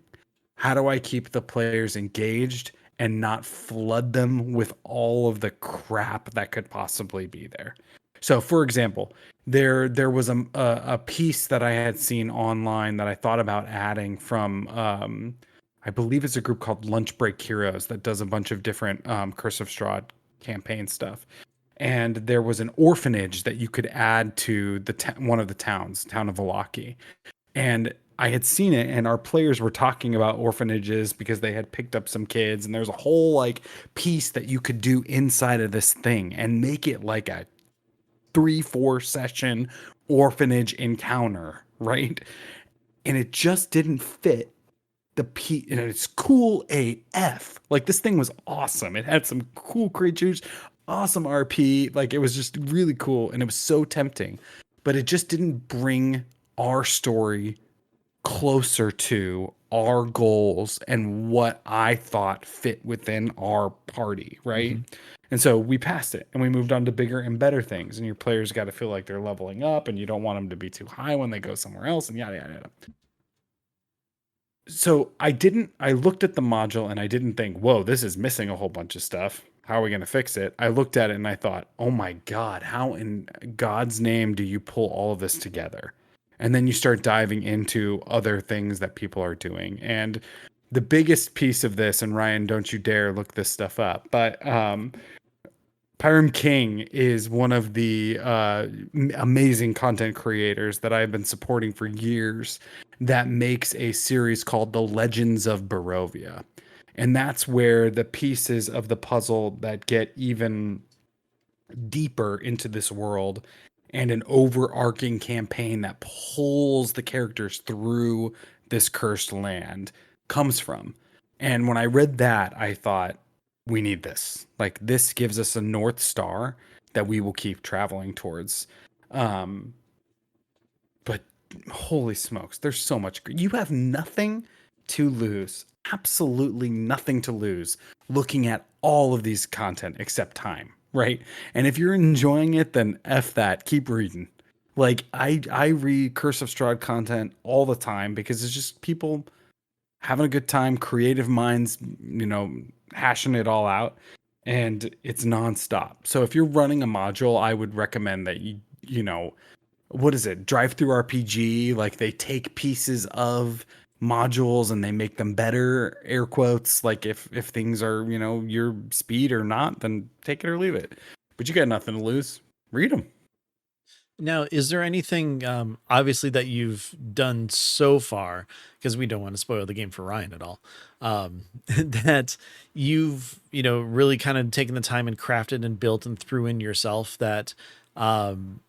How do I keep the players engaged and not flood them with all of the crap that could possibly be there? So, for example, there was a piece that I had seen online that I thought about adding from I believe it's a group called Lunch Break Heroes that does a bunch of different Curse of Strahd campaign stuff. And there was an orphanage that you could add to one of the towns, town of Valaki. And I had seen it, and our players were talking about orphanages because they had picked up some kids, and there's a whole like piece that you could do inside of this thing and make it like a 3-4 session orphanage encounter, right? And it just didn't fit the P, and it's cool AF. Like, this thing was awesome. It had some cool creatures, awesome RP. Like, it was just really cool, and it was so tempting, but it just didn't bring our story closer to our goals and what I thought fit within our party, right? Mm-hmm. And so we passed it and we moved on to bigger and better things. And your players got to feel like they're leveling up, and you don't want them to be too high when they go somewhere else, and yada, yada, yada. So I looked at the module and I didn't think, whoa, this is missing a whole bunch of stuff. How are we going to fix it? I looked at it and I thought, oh my God, how in God's name do you pull all of this together? And then you start diving into other things that people are doing. And the biggest piece of this, and Ryan, don't you dare look this stuff up, but Pyram King is one of the amazing content creators that I've been supporting for years that makes a series called The Legends of Barovia. And that's where the pieces of the puzzle that get even deeper into this world and an overarching campaign that pulls the characters through this cursed land comes from. And when I read that, I thought, we need this. Like, this gives us a North Star that we will keep traveling towards. But holy smokes, there's so much. You have nothing to lose, absolutely nothing to lose looking at all of these content except time, right? And if you're enjoying it, then F that, keep reading. Like, I read Curse of Strahd content all the time because it's just people having a good time, creative minds, hashing it all out, and it's nonstop. So if you're running a module, I would recommend that what is it? Drive through RPG. Like, they take pieces of modules and they make them better, air quotes. Like, if things are, your speed or not, then take it or leave it. But you got nothing to lose. Read them. Now, is there anything, obviously, that you've done so far, because we don't want to spoil the game for Ryan at all, that you've, really kind of taken the time and crafted and built and threw in yourself that um,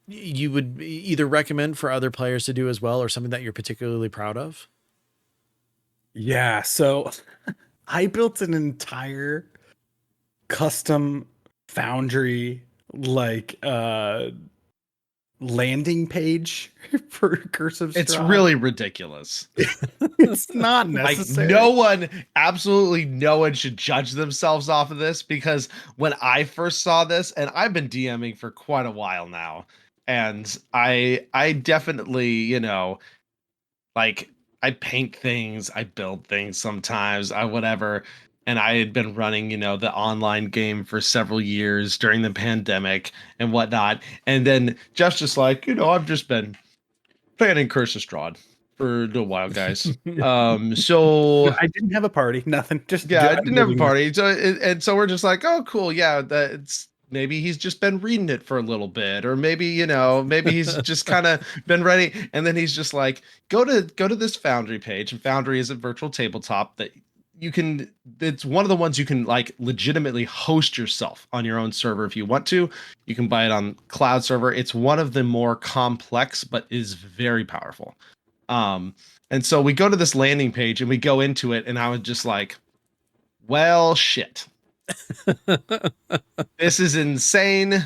you would either recommend for other players to do as well, or something that you're particularly proud of? Yeah, so I built an entire custom Foundry like landing page for Curse of It's Strahd. really ridiculous. It's not Like necessary. absolutely no one should judge themselves off of this, because when I first saw this, and I've been DMing for quite a while now, and I definitely, like I paint things, I build things sometimes, I whatever. And I had been running, the online game for several years during the pandemic and whatnot. And then Jeff's just like, I've just been planning Curse of Strahd for a little while, guys. So I didn't have a party, nothing. Just yeah, I I'm didn't have a building this. party. So and so we're just like, oh, cool, yeah. That's maybe he's just been reading it for a little bit, or maybe maybe he's just kind of been ready. And then he's just like, go to this Foundry page, and Foundry is a virtual tabletop that you can. It's one of the ones you can like legitimately host yourself on your own server if you want to. You can buy it on cloud server. It's one of the more complex, but is very powerful. Um, and so we go to this landing page and we go into it, and I was just like, well, shit. This is insane.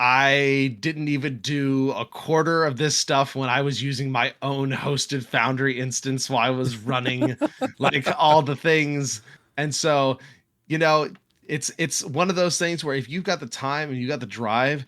I didn't even do a quarter of this stuff when I was using my own hosted Foundry instance while I was running like all the things. And so, you know, it's one of those things where if you've got the time and you got the drive,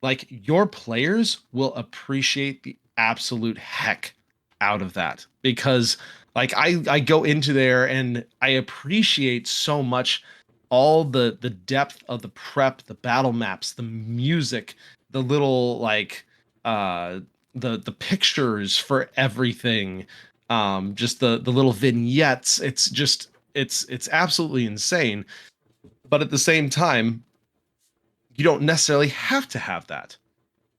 like your players will appreciate the absolute heck out of that, because like I go into there and I appreciate so much all the depth of the prep, the battle maps, the music, the little like uh the pictures for everything, just the little vignettes. It's just it's absolutely insane. But at the same time, you don't necessarily have to have that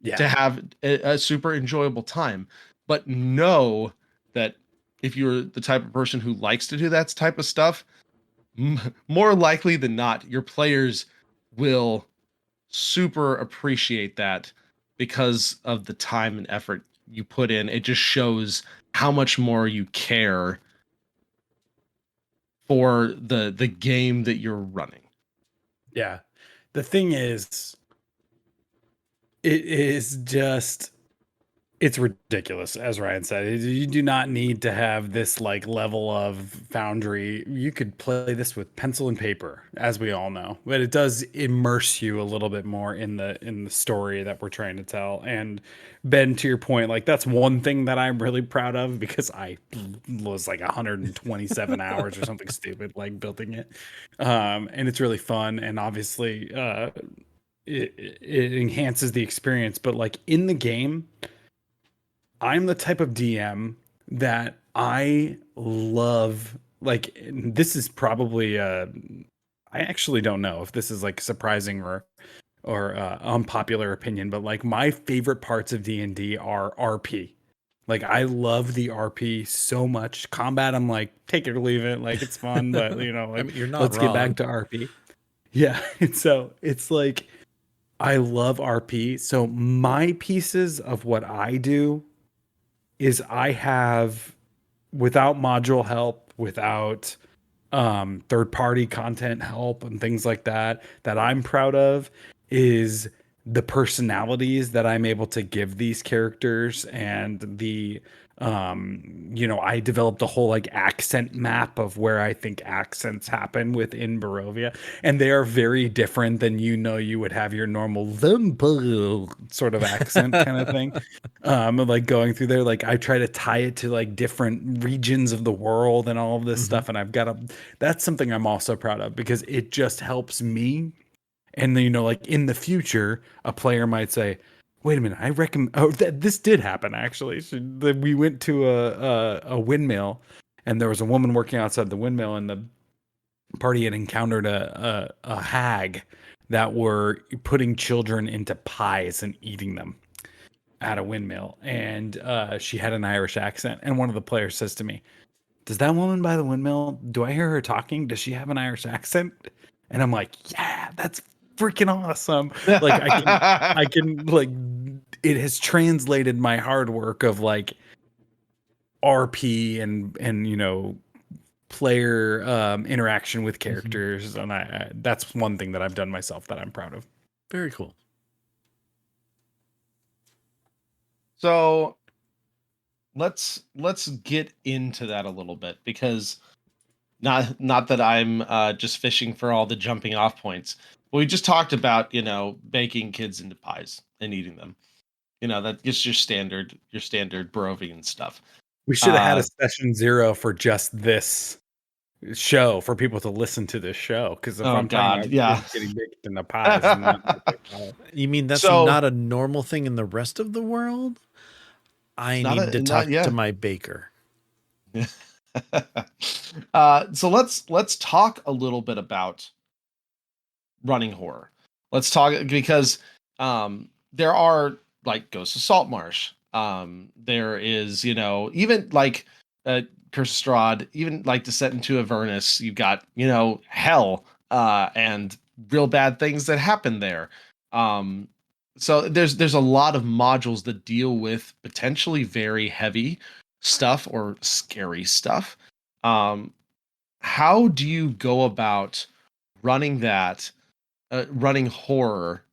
Yeah. to have a super enjoyable time. But know that if you're the type of person who likes to do that type of stuff, more likely than not, your players will super appreciate that because of the time and effort you put in. It just shows how much more you care for the game that you're running. Yeah. The thing is, it is just it's ridiculous, as Ryan said. You do not need to have this like level of Foundry. You could play this with pencil and paper, as we all know. But it does immerse you a little bit more in the story that we're trying to tell. And Ben, to your point, like that's one thing that I'm really proud of, because I was like 127 hours or something stupid like building it. And it's really fun, and obviously it enhances the experience. But like in the game, I'm the type of DM that I love. Like, this is probably I actually don't know if this is like surprising or unpopular opinion, but like my favorite parts of D&D are RP. Like I love the RP so much. Combat, I'm like, take it or leave it. Like it's fun, but I like mean, you're not let's get back wrong. to RP. Yeah. And so it's like I love RP. So my pieces of what I do is I have, without module help, without third party content help and things like that, that I'm proud of, is the personalities that I'm able to give these characters, and the I developed a whole like accent map of where I think accents happen within Barovia, and they are very different than you would have your normal sort of accent kind of thing. Like going through there, like I try to tie it to like different regions of the world and all of this Mhm. stuff, and that's something I'm also proud of, because it just helps me. And then, like in the future, a player might say, wait a minute, I reckon, oh, this did happen actually. So we went to a windmill, and there was a woman working outside the windmill, and the party had encountered a hag that were putting children into pies and eating them at a windmill. And she had an Irish accent. And one of the players says to me, "Does that woman by the windmill, do I hear her talking? Does she have an Irish accent?" And I'm like, yeah, that's freaking awesome. Like I can like, it has translated my hard work of like RP and player interaction with characters, and I that's one thing that I've done myself that I'm proud of. Very cool. So let's get into that a little bit, because not that I'm just fishing for all the jumping off points. But we just talked about, baking kids into pies and eating them. That gets your standard Barovian stuff. We should have had a session 0 for just this show for people to listen to this show, because if I'm talking about kids getting baked in the pies, you mean that's not a normal thing in the rest of the world? I need to talk to my baker. So let's talk a little bit about running horror. Let's talk, because there are like Ghosts of Saltmarsh. There is, even like Curse of Strahd, even like Descent into Avernus. You've got, hell and real bad things that happen there. So there's a lot of modules that deal with potentially very heavy stuff or scary stuff. How do you go about running that, running horror,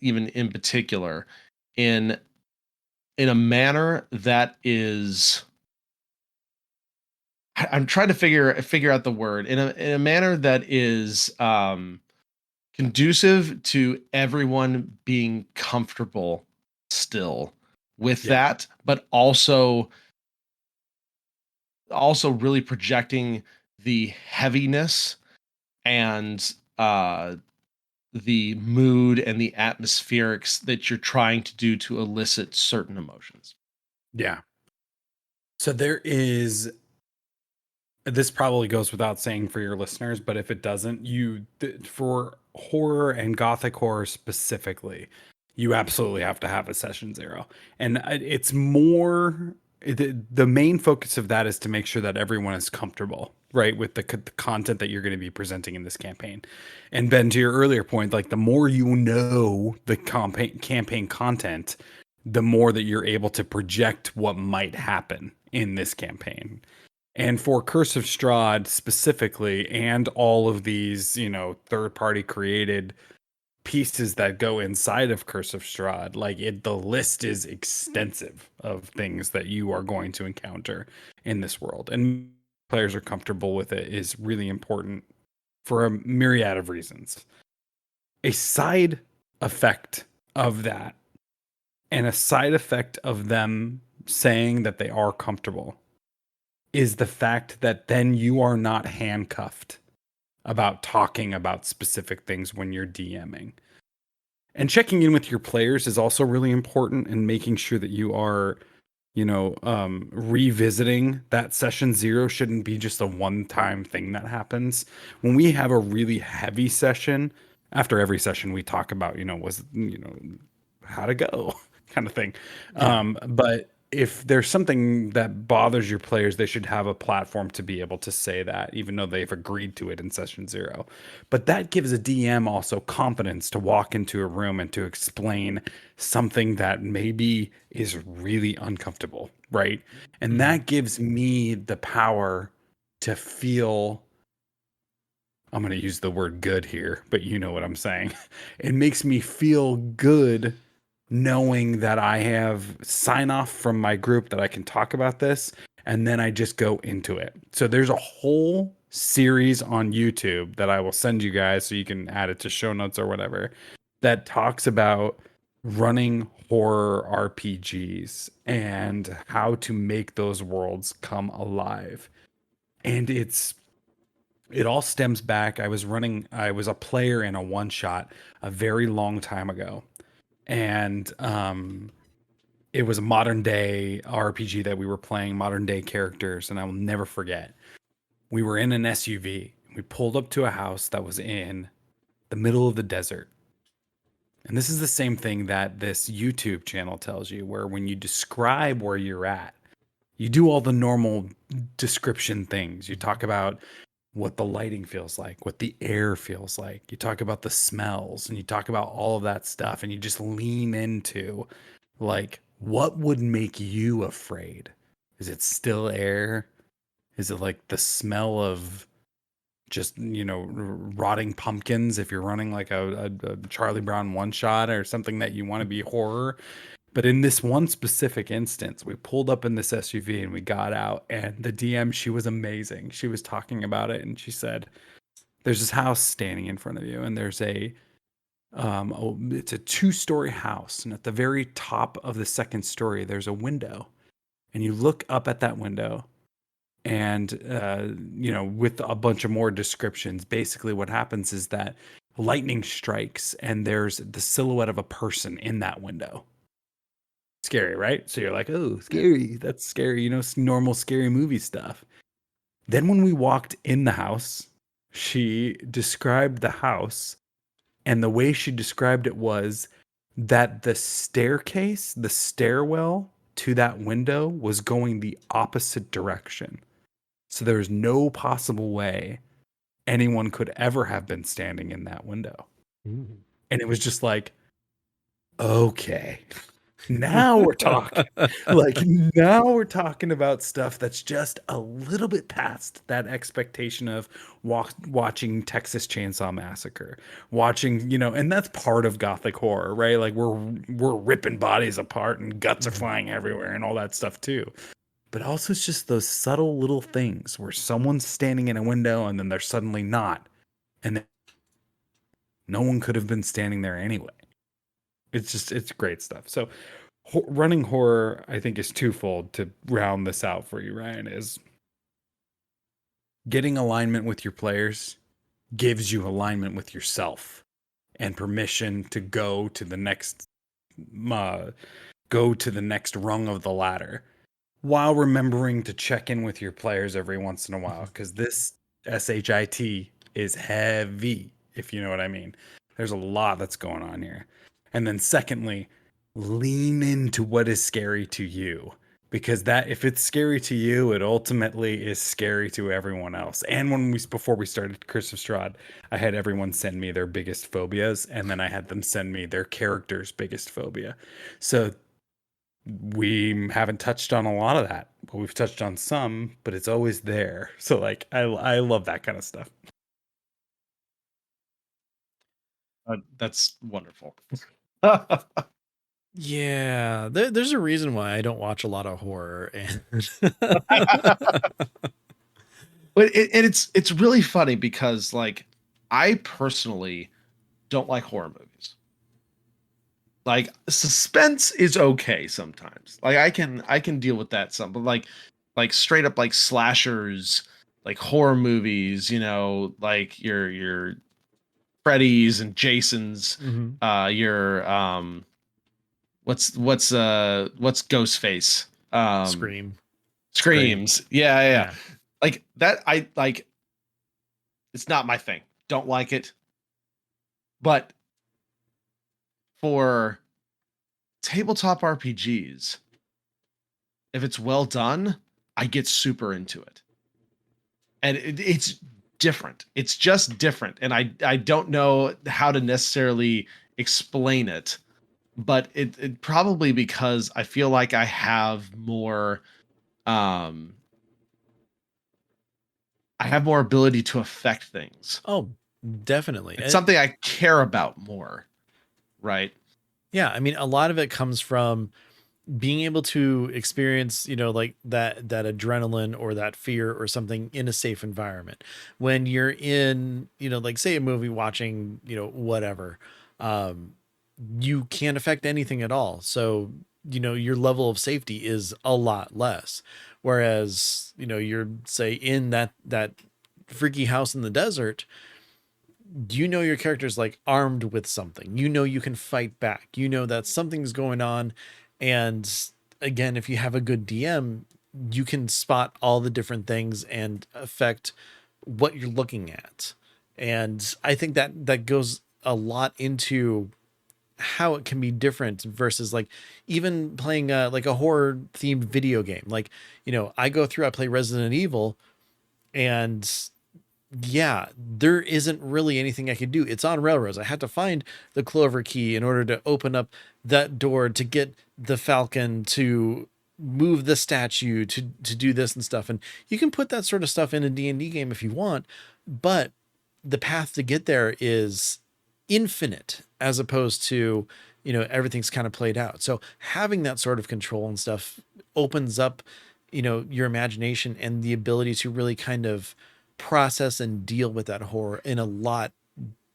even in particular, in a manner that is, I'm trying to figure out the word, in a manner that is conducive to everyone being comfortable still with that, but also really projecting the heaviness and the mood and the atmospherics that you're trying to do to elicit certain emotions. Yeah. So there is, this probably goes without saying for your listeners, but if it doesn't, for horror and gothic horror specifically, you absolutely have to have a session 0. And it's more, the main focus of that is to make sure that everyone is comfortable, right, with the content that you're going to be presenting in this campaign. And Ben, to your earlier point, like the more you know the campaign content, the more that you're able to project what might happen in this campaign. And for Curse of Strahd specifically, and all of these, third-party created pieces that go inside of Curse of Strahd, like the list is extensive of things that you are going to encounter in this world, and players are comfortable with it is really important for a myriad of reasons. A side effect of that, and a side effect of them saying that they are comfortable, is the fact that then you are not handcuffed about talking about specific things when you're DMing. And checking in with your players is also really important, and making sure that you are, revisiting that session 0 shouldn't be just a one-time thing that happens. When we have a really heavy session, after every session we talk about, how to go kind of thing. Yeah. But if there's something that bothers your players, they should have a platform to be able to say that, even though they've agreed to it in session 0. But that gives a DM also confidence to walk into a room and to explain something that maybe is really uncomfortable, right? And that gives me the power to feel, I'm going to use the word good here, but you know what I'm saying. It makes me feel good knowing that I have sign off from my group that I can talk about this, and then I just go into it. So there's a whole series on YouTube that I will send you guys so you can add it to show notes or whatever, that talks about running horror RPGs and how to make those worlds come alive. And it all stems back. I was a player in a one shot a very long time ago. And it was a modern day RPG that we were playing, modern day characters, and I will never forget. We were in an SUV. We pulled up to a house that was in the middle of the desert. And this is the same thing that this YouTube channel tells you, where when you describe where you're at, you do all the normal description things. You talk about what the lighting feels like, what the air feels like. You talk about the smells and you talk about all of that stuff, and you just lean into like, what would make you afraid? Is it still air? Is it like the smell of just, rotting pumpkins if you're running like a Charlie Brown one shot or something that you want to be horror? But in this one specific instance, we pulled up in this SUV and we got out, and the DM, she was amazing. She was talking about it and she said, there's this house standing in front of you, and there's it's a 2-story house, and at the very top of the second story there's a window, and you look up at that window, and with a bunch of more descriptions, basically what happens is that lightning strikes and there's the silhouette of a person in that window. Scary, right? So you're like, oh, scary, that's scary, normal scary movie stuff. Then when we walked in the house, she described the house, and the way she described it was that the staircase, the stairwell to that window, was going the opposite direction. So there was no possible way anyone could ever have been standing in that window. Ooh. And it was just like, okay, now we're talking. Like, now we're talking about stuff that's just a little bit past that expectation of watching Texas Chainsaw Massacre, watching, and that's part of gothic horror, right? Like we're ripping bodies apart and guts are flying everywhere and all that stuff too. But also it's just those subtle little things where someone's standing in a window and then they're suddenly not. And no one could have been standing there anyway. It's great stuff. So running horror, I think, is twofold to round this out for you, Ryan, is getting alignment with your players gives you alignment with yourself and permission to go to the next rung of the ladder, while remembering to check in with your players every once in a while, because this SHIT is heavy, if you know what I mean. There's a lot that's going on here. And then secondly, lean into what is scary to you, because that, if it's scary to you, it ultimately is scary to everyone else. And before we started Curse of Strahd, I had everyone send me their biggest phobias, and then I had them send me their character's biggest phobia. So we haven't touched on a lot of that, but we've touched on some, but it's always there. So like, I love that kind of stuff. That's wonderful. Yeah, there's a reason why I don't watch a lot of horror, and But it's really funny because, like, I personally don't like horror movies. Like, suspense is okay sometimes. Like, I can deal with that some, but like straight up like slashers, like horror movies, like your Freddy's and Jason's, your what's Ghostface? Screams. Yeah. Like that, I like. It's not my thing. Don't like it. But for tabletop RPGs, if it's well done, I get super into it. And it's different. It's just different. And I don't know how to necessarily explain it, but it probably because I feel like I have more I have more ability to affect things. Oh, definitely. It's something I care about more, right? Yeah, I mean, a lot of it comes from being able to experience, like that adrenaline or that fear or something in a safe environment. When you're in, like say a movie watching, whatever, you can't affect anything at all. So, your level of safety is a lot less. Whereas, you're say in that freaky house in the desert, your character's like armed with something, you can fight back, that something's going on. And again, if you have a good DM, you can spot all the different things and affect what you're looking at. And I think that goes a lot into how it can be different versus like even playing like a horror themed video game. Like, I go through, I play Resident Evil, and yeah, there isn't really anything I could do. It's on railroads. I had to find the clover key in order to open up that door to get the falcon to move the statue to do this and stuff. And you can put that sort of stuff in a D&D game if you want, but the path to get there is infinite as opposed to, everything's kind of played out. So having that sort of control and stuff opens up, your imagination and the ability to really kind of process and deal with that horror in a lot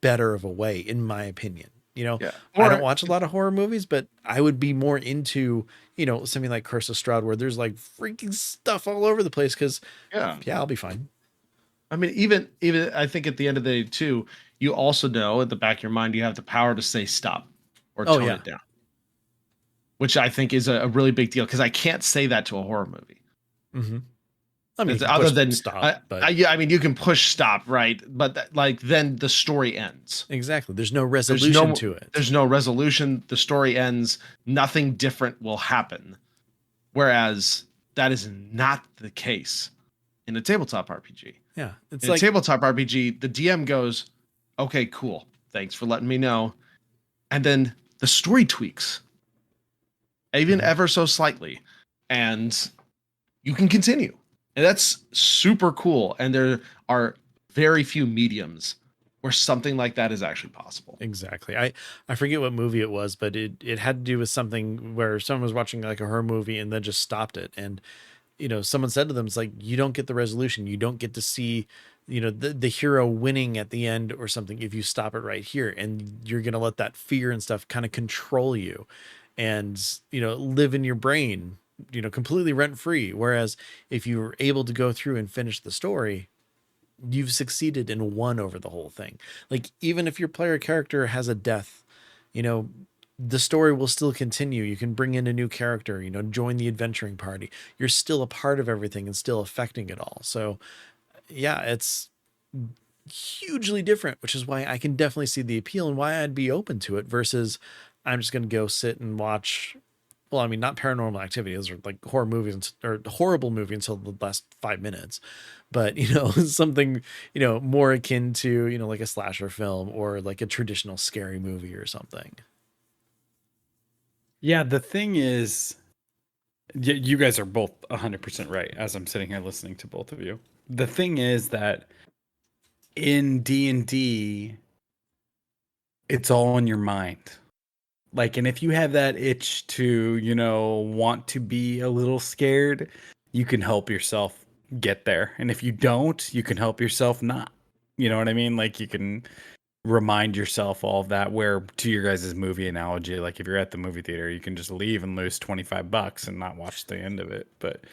better of a way, in my opinion. Yeah. I don't watch a lot of horror movies, but I would be more into, something like Curse of Strahd, where there's like freaking stuff all over the place. Cause yeah, I'll be fine. I mean, even I think at the end of the day too, you also know at the back of your mind, you have the power to say stop or tone it down, which I think is a really big deal. Cause I can't say that to a horror movie. Mm-hmm. I mean, other than stop, I mean, you can push stop, right? But then the story ends. Exactly. There's no resolution to it. There's no resolution. The story ends. Nothing different will happen. Whereas that is not the case in a tabletop RPG. Yeah. It's in a tabletop RPG, the DM goes, okay, cool. Thanks for letting me know. And then the story tweaks, even ever so slightly. And you can continue. And that's super cool. And there are very few mediums where something like that is actually possible. Exactly. I forget what movie it was, but it had to do with something where someone was watching like a horror movie and then just stopped it. And, someone said to them, it's like, you don't get the resolution. You don't get to see, the hero winning at the end or something if you stop it right here. And you're going to let that fear and stuff kind of control you and, live in your brain, completely rent free. Whereas if you were able to go through and finish the story, you've succeeded and won over the whole thing. Like, even if your player character has a death, the story will still continue. You can bring in a new character, join the adventuring party. You're still a part of everything and still affecting it all. So yeah, it's hugely different, which is why I can definitely see the appeal and why I'd be open to it versus I'm just going to go sit and watch. Well, I mean, not Paranormal Activity. Those are like horror movies or horrible movie until the last 5 minutes, but something, more akin to, like a slasher film or like a traditional scary movie or something. Yeah. The thing is, you guys are both 100% right as I'm sitting here listening to both of you. The thing is that in D&D, it's all in your mind. Like, and if you have that itch to, want to be a little scared, you can help yourself get there. And if you don't, you can help yourself not. You know what I mean? Like, you can remind yourself all of that. Where, to your guys' movie analogy, like if you're at the movie theater, you can just leave and lose $25 and not watch the end of it. But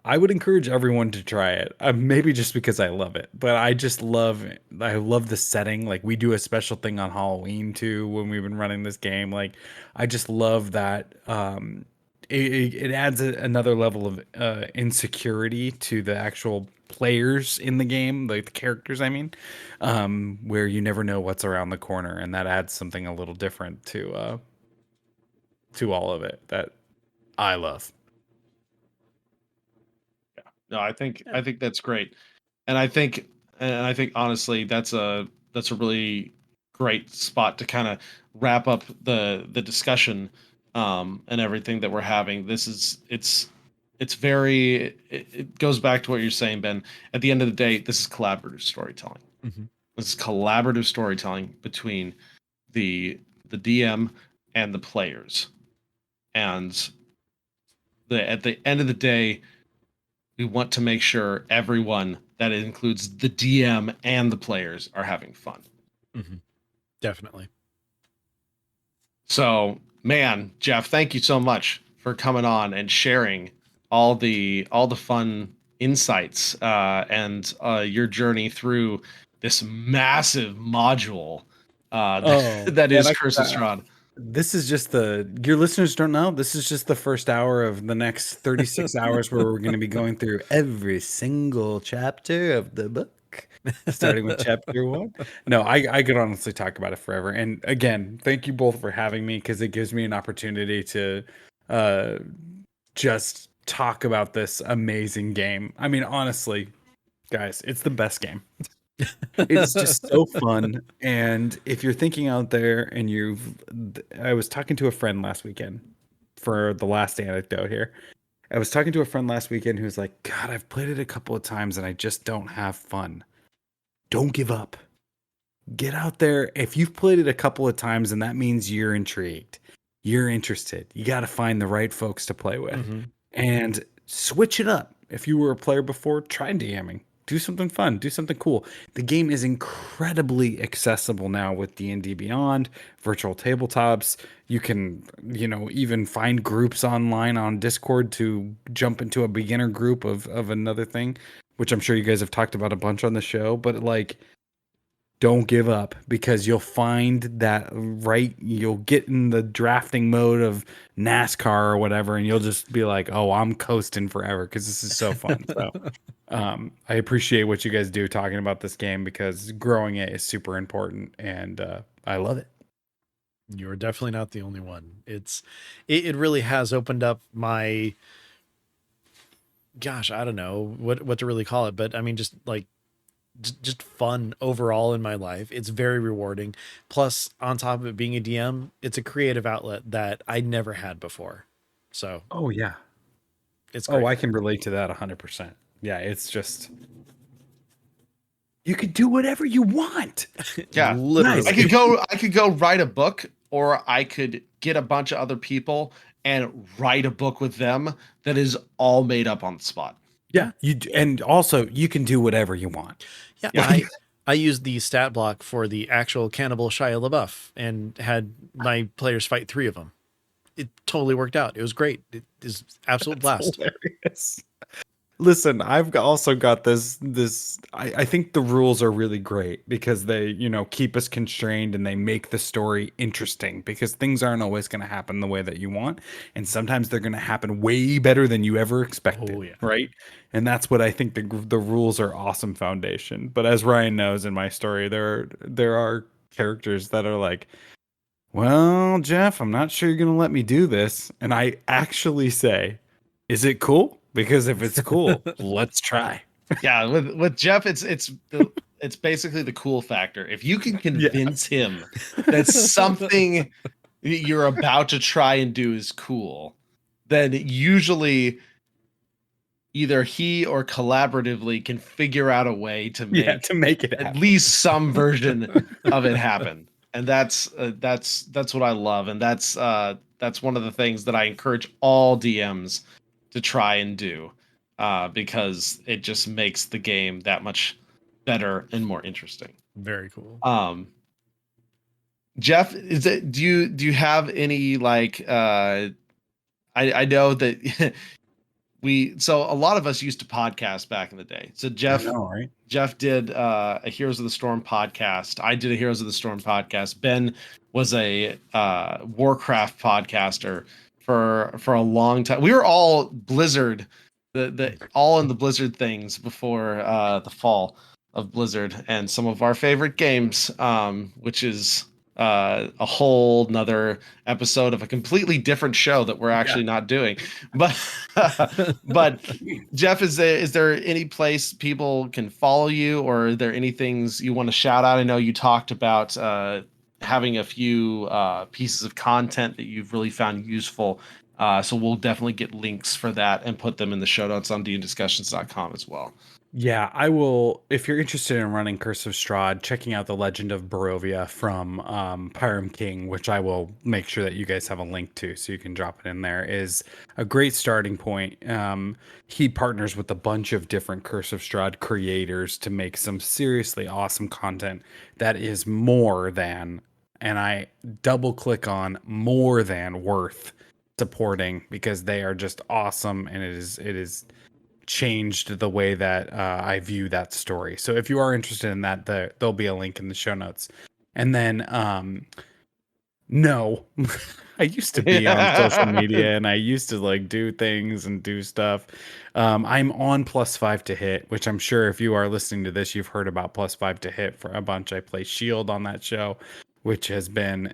I would encourage everyone to try it. Maybe just because I love it, but I love the setting. Like, we do a special thing on Halloween too when we've been running this game. Like, I just love that. It adds another level of insecurity to the actual players in the game, like the characters. I mean, where you never know what's around the corner, and that adds something a little different to all of it that I love. No, I think that's great, and I think honestly that's a really great spot to kind of wrap up the discussion and everything that we're having. It's very it goes back to what you're saying, Ben. At the end of the day, this is collaborative storytelling. Mm-hmm. This is collaborative storytelling between the DM and the players, and at the end of the day, we want to make sure everyone, that includes the DM and the players, are having fun. Mm-hmm. Definitely. So, man, Jeff, thank you so much for coming on and sharing all the fun insights and your journey through this massive module that is Curse of Strahd. This is just your listeners don't know. This is just the first hour of the next 36 hours where we're going to be going through every single chapter of the book. starting with chapter 1. No, I could honestly talk about it forever. And again, thank you both for having me, because it gives me an opportunity to uh, just talk about this amazing game. I mean, honestly, guys, it's the best game. It's just so fun. And if you're thinking out there and I was talking to a friend last weekend for the last anecdote here. I was talking to a friend last weekend who's like, God, I've played it a couple of times and I just don't have fun. Don't give up. Get out there. If you've played it a couple of times, and that means you're intrigued, you're interested, you got to find the right folks to play with and switch it up. If you were a player before, try DMing. Do something fun. Do something cool. The game is incredibly accessible now with D&D Beyond, virtual tabletops. You can, even find groups online on Discord to jump into a beginner group of another thing, which I'm sure you guys have talked about a bunch on the show. But like, don't give up, because you'll find that you'll get in the drafting mode of NASCAR or whatever, and you'll just be like, oh, I'm coasting forever because this is so fun. So I appreciate what you guys do talking about this game, because growing it is super important, and I love it. You're definitely not the only one. It really has opened up my, gosh, I don't know what to really call it, but I mean, just fun overall in my life. It's very rewarding. Plus, on top of it being a DM, it's a creative outlet that I never had before. So, oh yeah, it's great. Oh, I can relate to that 100%. Yeah, it's just, you could do whatever you want. Yeah, literally. Nice. I could go write a book, or I could get a bunch of other people and write a book with them that is all made up on the spot. Yeah, and also you can do whatever you want. Yeah, I used the stat block for the actual Cannibal Shia LaBeouf and had my players fight 3 of them. It totally worked out. It was great. It is absolute blast. Hilarious. Listen, I've also got this. I think the rules are really great because they, keep us constrained, and they make the story interesting, because things aren't always going to happen the way that you want, and sometimes they're going to happen way better than you ever expected. Oh, yeah. Right? And that's what I think the rules are awesome foundation. But as Ryan knows, in my story, there are characters that are like, well, Jeff, I'm not sure you're going to let me do this, and I actually say, is it cool? Because if it's cool, let's try. Yeah, with Jeff, it's basically the cool factor. If you can convince him that something you're about to try and do is cool, then usually either he or collaboratively can figure out a way to make it at happen. least some version of it happen. And that's what I love, and that's one of the things that I encourage all DMs to try and do, because it just makes the game that much better and more interesting. Very cool. Jeff, do you have any I know that so a lot of us used to podcast back in the day. So Jeff did a Heroes of the Storm podcast. I did a Heroes of the Storm podcast. Ben was a Warcraft podcaster for a long time. We were all Blizzard, all in the Blizzard things before the fall of Blizzard, and some of our favorite games, which is a whole nother episode of a completely different show that we're actually not doing. But Jeff, is there any place people can follow you, or are there any things you want to shout out? I know you talked about having a few pieces of content that you've really found useful. So we'll definitely get links for that and put them in the show notes on dndiscussions.com as well. Yeah, I will. If you're interested in running Curse of Strahd, checking out the Legend of Barovia from Pyram King, which I will make sure that you guys have a link to so you can drop it in there, is a great starting point. He partners with a bunch of different Curse of Strahd creators to make some seriously awesome content that is more than, and I double click on more than, worth supporting, because they are just awesome, and it is changed the way that I view that story. So if you are interested in that, there'll be a link in the show notes. And then No. I used to be on social media and I used to like do things and do stuff. I'm on +5 to hit, which I'm sure if you are listening to this, you've heard about +5 to hit for a bunch. I play Shield on that show, which has been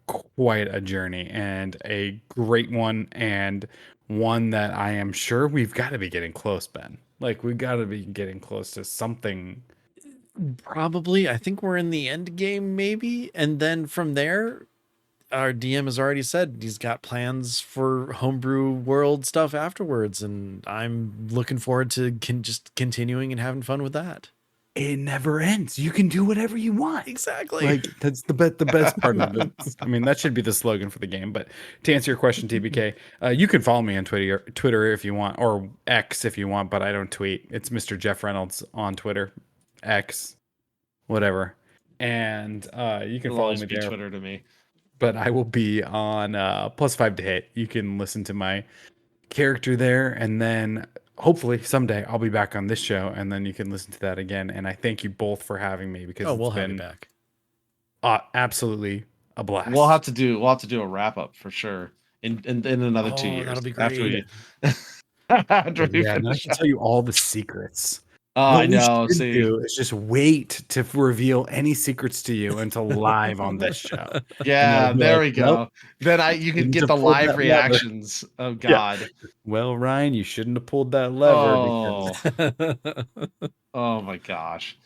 quite a journey and a great one, and one that I am sure we've got to be getting close, Ben. Like we got to be getting close to something. Probably. I think we're in the end game, maybe. And then from there, our DM has already said he's got plans for homebrew world stuff afterwards. And I'm looking forward to just continuing and having fun with that. It never ends. You can do whatever you want. Exactly. Like that's the best part of it. I mean, that should be the slogan for the game. But to answer your question, TBK, you can follow me on Twitter if you want, or X if you want. But I don't tweet. It's Mr. Jeff Reynolds on Twitter, X, whatever. And you can It'll follow always me be there. Twitter to me. But I will be on +5 to hit. You can listen to my character there, and then hopefully someday I'll be back on this show, and then you can listen to that again. And I thank you both for having me because we'll it's have you been back. Absolutely a blast. We'll have to do a wrap up for sure in another 2 years. That'll be After great. after we And I finish. can tell you all the secrets. Oh, What I know. we should See, do is just wait to reveal any secrets to you until live on this show. yeah, be there like, we "Nope, go. Then you can shouldn't get have the pulled live that lever." reactions. Oh Yeah. God. Well, Ryan, you shouldn't have pulled that lever Oh, oh my gosh.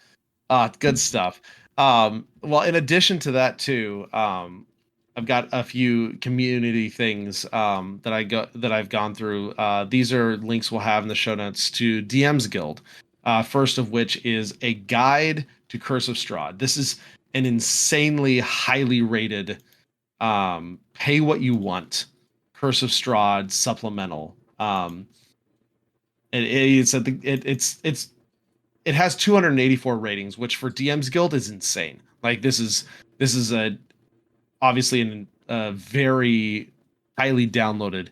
Good stuff. Well, in addition to that too, I've got a few community things that I've gone through. These are links we'll have in the show notes to DM's Guild. First of which is a guide to Curse of Strahd. This is an insanely highly rated pay what you want Curse of Strahd supplemental. It has 284 ratings, which for DM's Guild is insane. Like this is a obviously a very highly downloaded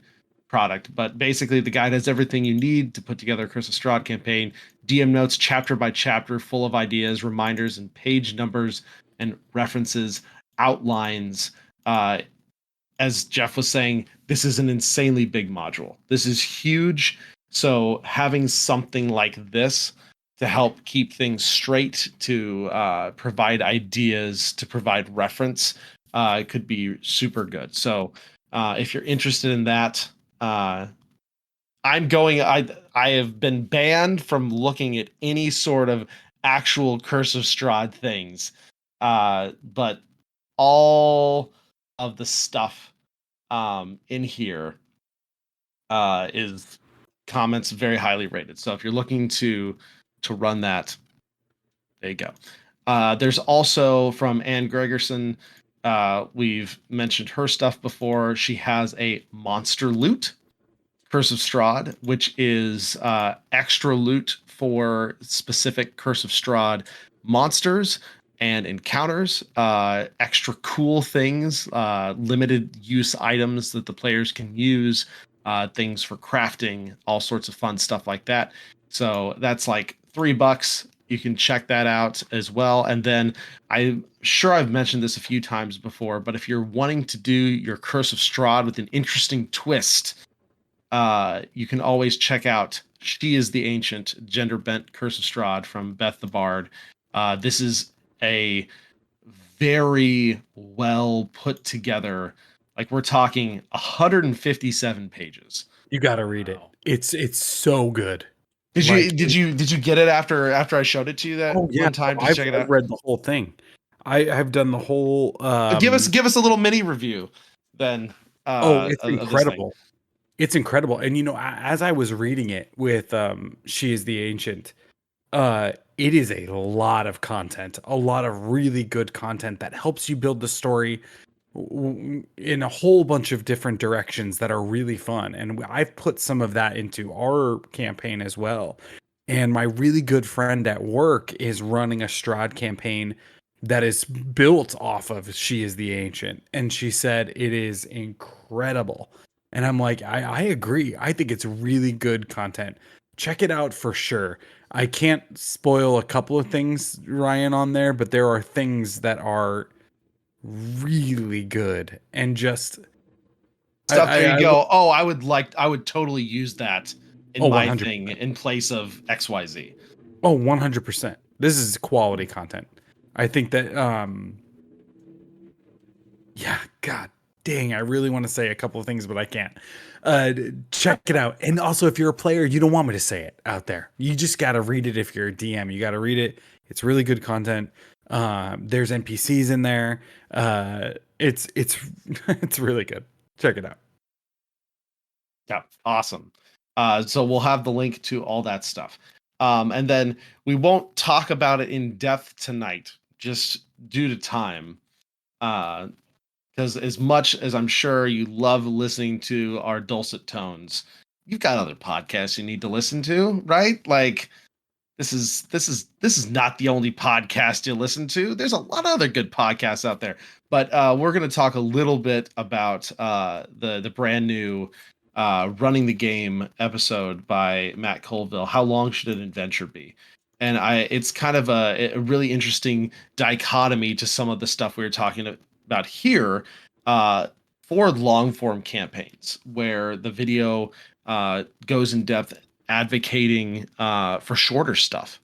product, but basically the guide has everything you need to put together a Curse of Strahd campaign. DM notes chapter by chapter, full of ideas, reminders, and page numbers and references, outlines. As Jeff was saying, this is an insanely big module. This is huge. So having something like this to help keep things straight, to provide ideas, to provide reference, could be super good. So if you're interested in that, I'm going. I have been banned from looking at any sort of actual Curse of Strahd things, but all of the stuff in here is comments very highly rated. So if you're looking to run that, there you go. There's also from Anne Gregerson. We've mentioned her stuff before. She has a monster loot, Curse of Strahd, which is extra loot for specific Curse of Strahd monsters and encounters, extra cool things, limited use items that the players can use, things for crafting, all sorts of fun stuff like that. So that's like $3. You can check that out as well. And then I'm sure I've mentioned this a few times before, but if you're wanting to do your Curse of Strahd with an interesting twist, you can always check out She is the Ancient Gender Bent Curse of Strahd from Beth the Bard. This is a very well put together, like we're talking 157 pages. You got to read it. It's so good. Did you get it after I showed it to you that one time to check it out? I've read the whole thing. I've done the whole. Give us a little mini review then. It's incredible. It's incredible. And as I was reading it with She is the Ancient, it is a lot of content, a lot of really good content that helps you build the story in a whole bunch of different directions that are really fun. And I've put some of that into our campaign as well. And my really good friend at work is running a Strahd campaign that is built off of She is the Ancient. And she said it is incredible. And I'm like, I agree. I think it's really good content. Check it out for sure. I can't spoil a couple of things, Ryan, on there, but there are things that are really good and just Stuff there you I go. Oh, I would totally use that in oh my 100%. thing in place of XYZ. Oh, 100%. This is quality content. I think that yeah, god dang, I really want to say a couple of things but I can't. Check it out. And also if you're a player, you don't want me to say it out there. You just got to read it if you're a DM. You got to read it. It's really good content. There's NPCs in there. It's it's really good. Check it out. Yeah, awesome. So we'll have the link to all that stuff. And then we won't talk about it in depth tonight, just due to time. Because as much as I'm sure you love listening to our dulcet tones, you've got other podcasts you need to listen to, right? Like this is not the only podcast you listen to. There's a lot of other good podcasts out there. But we're going to talk a little bit about the brand new running the game episode by Matt Colville. How long should an adventure be? And it's kind of a really interesting dichotomy to some of the stuff we were talking about here for long form campaigns, where the video goes in depth advocating for shorter stuff.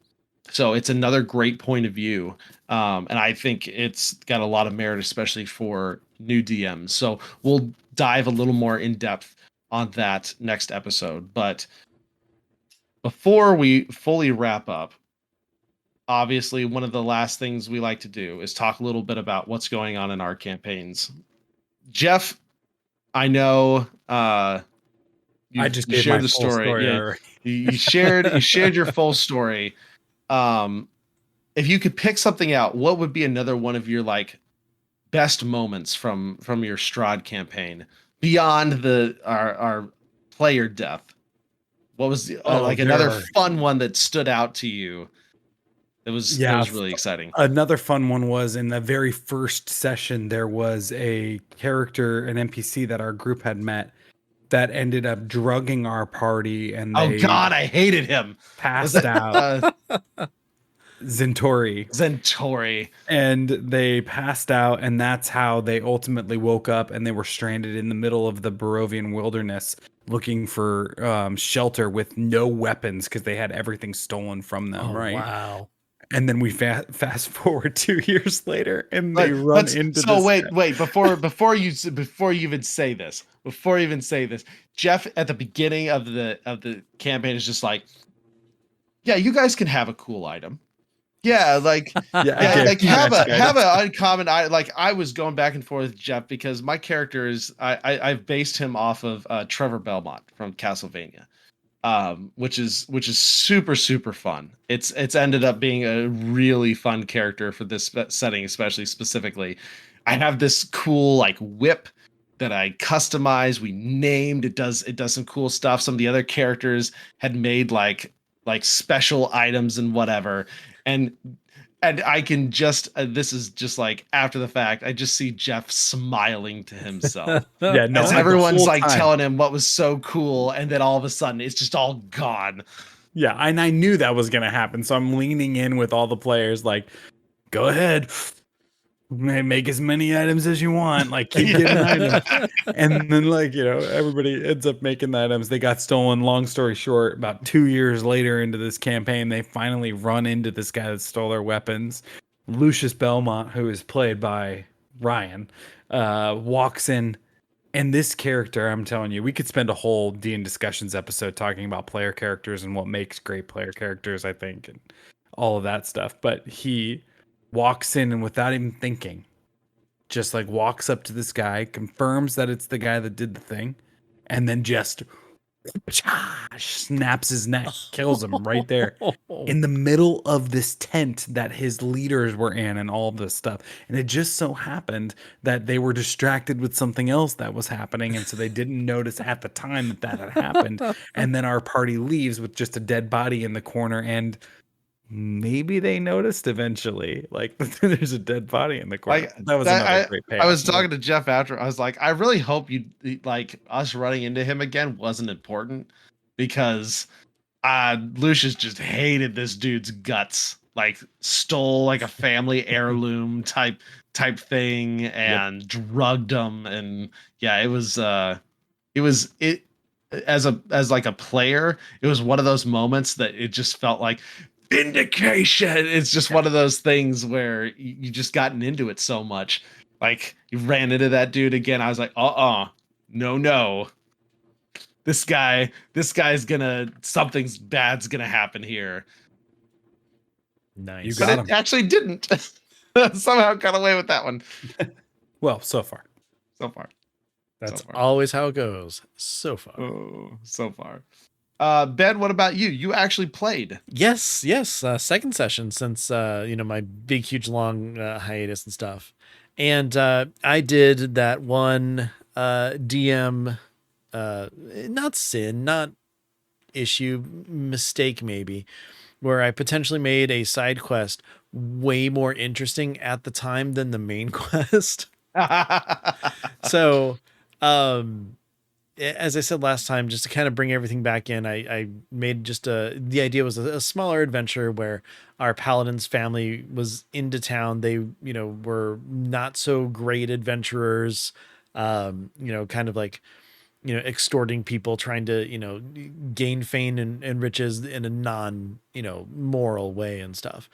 So it's another great point of view. And I think it's got a lot of merit, especially for new DMs. So we'll dive a little more in depth on that next episode. But before we fully wrap up, obviously, one of the last things we like to do is talk a little bit about what's going on in our campaigns. Jeff, I know I just you gave my shared the full story. Yeah, already. you shared your full story. If you could pick something out, what would be another one of your like best moments from your Strahd campaign beyond our player death? What was Oh, like there another are fun one that stood out to you? That yeah. was really exciting. Another fun one was in the very first session, there was a character, an NPC that our group had met that ended up drugging our party and Oh they God, I hated him. Was passed that out. Zentori. Zentori? And they passed out, and that's how they ultimately woke up and they were stranded in the middle of the Barovian wilderness looking for shelter with no weapons because they had everything stolen from them, Oh, right? wow. And then we fast forward 2 years later, and they But run into so this. wait before you even say this, Jeff at the beginning of the campaign is just like, yeah, you guys can have a cool item. Yeah, like Yeah, yeah, like have magic a items. uncommon item. Like I was going back and forth with Jeff because my character is I've based him off of Trevor Belmont from Castlevania. Which is super fun. It's ended up being a really fun character for this setting, especially specifically. I have this cool like whip that I customized. We named it does some cool stuff. Some of the other characters had made like special items and whatever, and I can just this is just like after the fact. I just see Jeff smiling to himself Yeah, no, as the everyone's whole like time. telling him what was so cool, and then all of a sudden it's just all gone. Yeah, and I knew that was gonna happen, so I'm leaning in with all the players, like, go ahead, make as many items as you want, like keep getting items. And then like, everybody ends up making the items. They got stolen. Long story short, about 2 years later into this campaign, they finally run into this guy that stole their weapons. Lucius Belmont, who is played by Ryan, walks in. And this character, I'm telling you, we could spend a whole D&D discussions episode talking about player characters and what makes great player characters, I think, and all of that stuff. But he walks in and without even thinking, just like walks up to this guy, confirms that it's the guy that did the thing, and then just snaps his neck, kills him right there in the middle of this tent that his leaders were in and all this stuff. And it just so happened that they were distracted with something else that was happening. And so they didn't notice at the time that had happened. And then our party leaves with just a dead body in the corner. And maybe they noticed eventually, like there's a dead body in the corner. Like That was another great payoff. I was talking to Jeff after. I was like, I really hope you like us running into him again wasn't important, because Lucius just hated this dude's guts. like stole like a family heirloom type thing and drugged them. And yeah, it as like a player, it was one of those moments that it just felt like vindication. It's just one of those things where you just gotten into it so much. Like you ran into that dude again. I was like, no. This guy's gonna, something's bad's gonna happen here. Nice. You But got it him. actually didn't. Somehow got away with that one. Well, so far. That's So far. always how it goes. So far. Oh, so far. Ben, what about you? You actually played. Yes. Second session since my big, huge, long hiatus and stuff. And I did that one DM, not sin, not issue, mistake maybe, where I potentially made a side quest way more interesting at the time than the main quest. So, as I said last time, just to kind of bring everything back in, I made just the idea was a smaller adventure where our paladin's family was into town. They, were not so great adventurers, kind of like, extorting people, trying to, gain fame and riches in a non, moral way and stuff.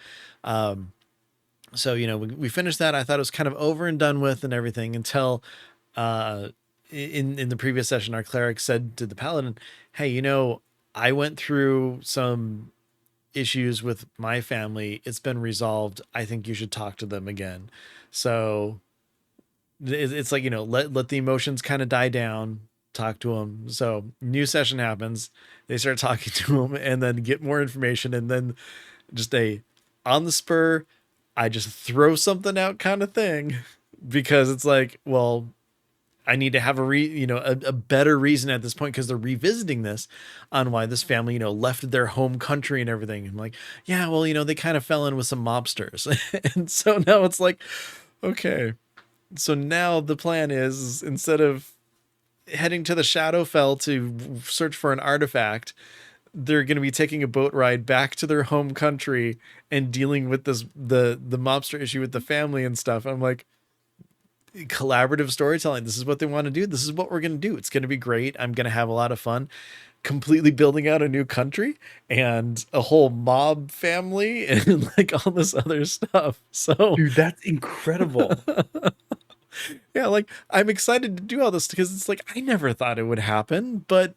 So, we finished that. I thought it was kind of over and done with and everything until, in the previous session, our cleric said to the paladin, hey, I went through some issues with my family. It's been resolved. I think you should talk to them again. So it's like, let the emotions kind of die down, talk to them. So new session happens. They start talking to him and then get more information. And then just on the spur, I just throw something out kind of thing, because it's like, well, I need to have a better reason at this point, because they're revisiting this on why this family, left their home country and everything. I'm like, yeah, well, they kind of fell in with some mobsters. And so now it's like, okay, so now the plan is, instead of heading to the Shadowfell to search for an artifact, they're going to be taking a boat ride back to their home country and dealing with the mobster issue with the family and stuff. I'm like, collaborative storytelling. This is what they want to do. This is what we're going to do. It's going to be great. I'm going to have a lot of fun completely building out a new country and a whole mob family and like all this other stuff. So Dude, that's incredible. yeah, like I'm excited to do all this because it's like, I never thought it would happen, but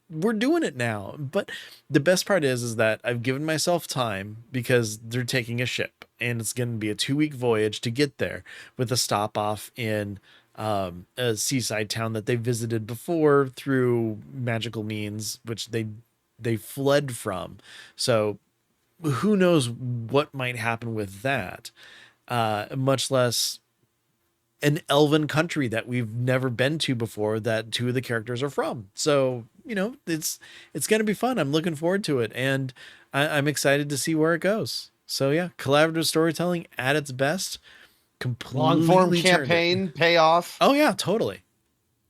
we're doing it now. But the best part is that I've given myself time, because they're taking a ship and it's going to be a 2-week voyage to get there, with a stop off in a seaside town that they visited before through magical means, which they fled from. So who knows what might happen with that, much less an elven country that we've never been to before that 2 of the characters are from. So, it's going to be fun. I'm looking forward to it. And I'm excited to see where it goes. So yeah, collaborative storytelling at its best. Completely Long form campaign payoff. Oh yeah, totally.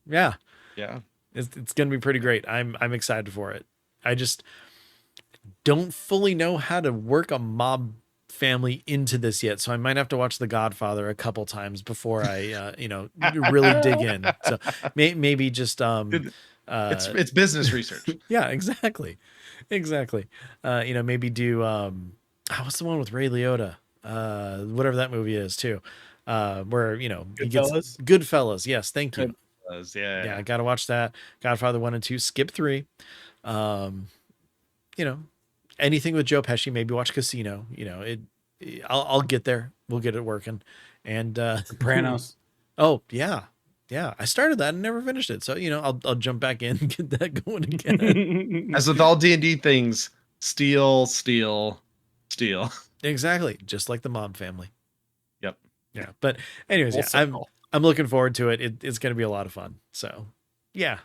Yeah. Yeah. It's going to be pretty great. I'm excited for it. I just don't fully know how to work a mob family into this yet, so I might have to watch The Godfather a couple times before I really dig in. So maybe just it's business research. Yeah, exactly. Maybe do what's the one with Ray Liotta, whatever that movie is too, where he gets Goodfellas. Yes, thank you. Yeah, I gotta watch that. Godfather 1 and 2, skip 3. Anything with Joe Pesci, maybe watch Casino. I'll get there. We'll get it working. And Sopranos. Oh yeah. I started that and never finished it. So I'll jump back in and get that going again. As with all D&D things, steal. Exactly, just like the mob family. Yep. Yeah. But anyways, yeah, I'm looking forward to it. It's going to be a lot of fun. So yeah.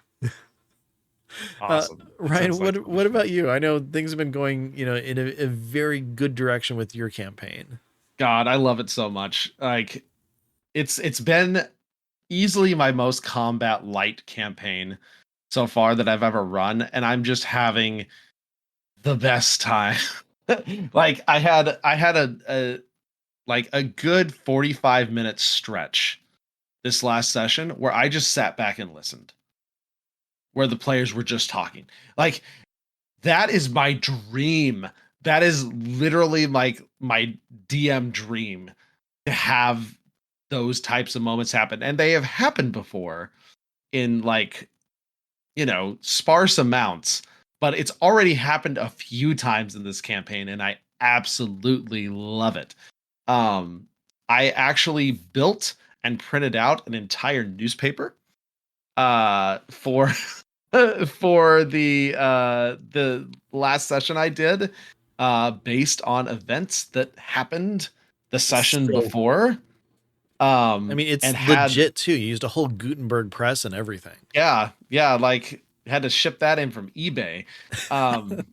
Awesome. Ryan, what about you? I know things have been going, in a very good direction with your campaign. God, I love it so much. Like it's been easily my most combat light campaign so far that I've ever run, and I'm just having the best time. Like I had a like a good 45-minute stretch this last session where I just sat back and listened, where the players were just talking. Like that is my dream. That is literally like my DM dream, to have those types of moments happen. And they have happened before in like, sparse amounts, but it's already happened a few times in this campaign and I absolutely love it. I actually built and printed out an entire newspaper for for the last session I did, based on events that happened the session So before. I mean, it's And had legit too. You used a whole Gutenberg press and everything. yeah, like had to ship that in from eBay. Um,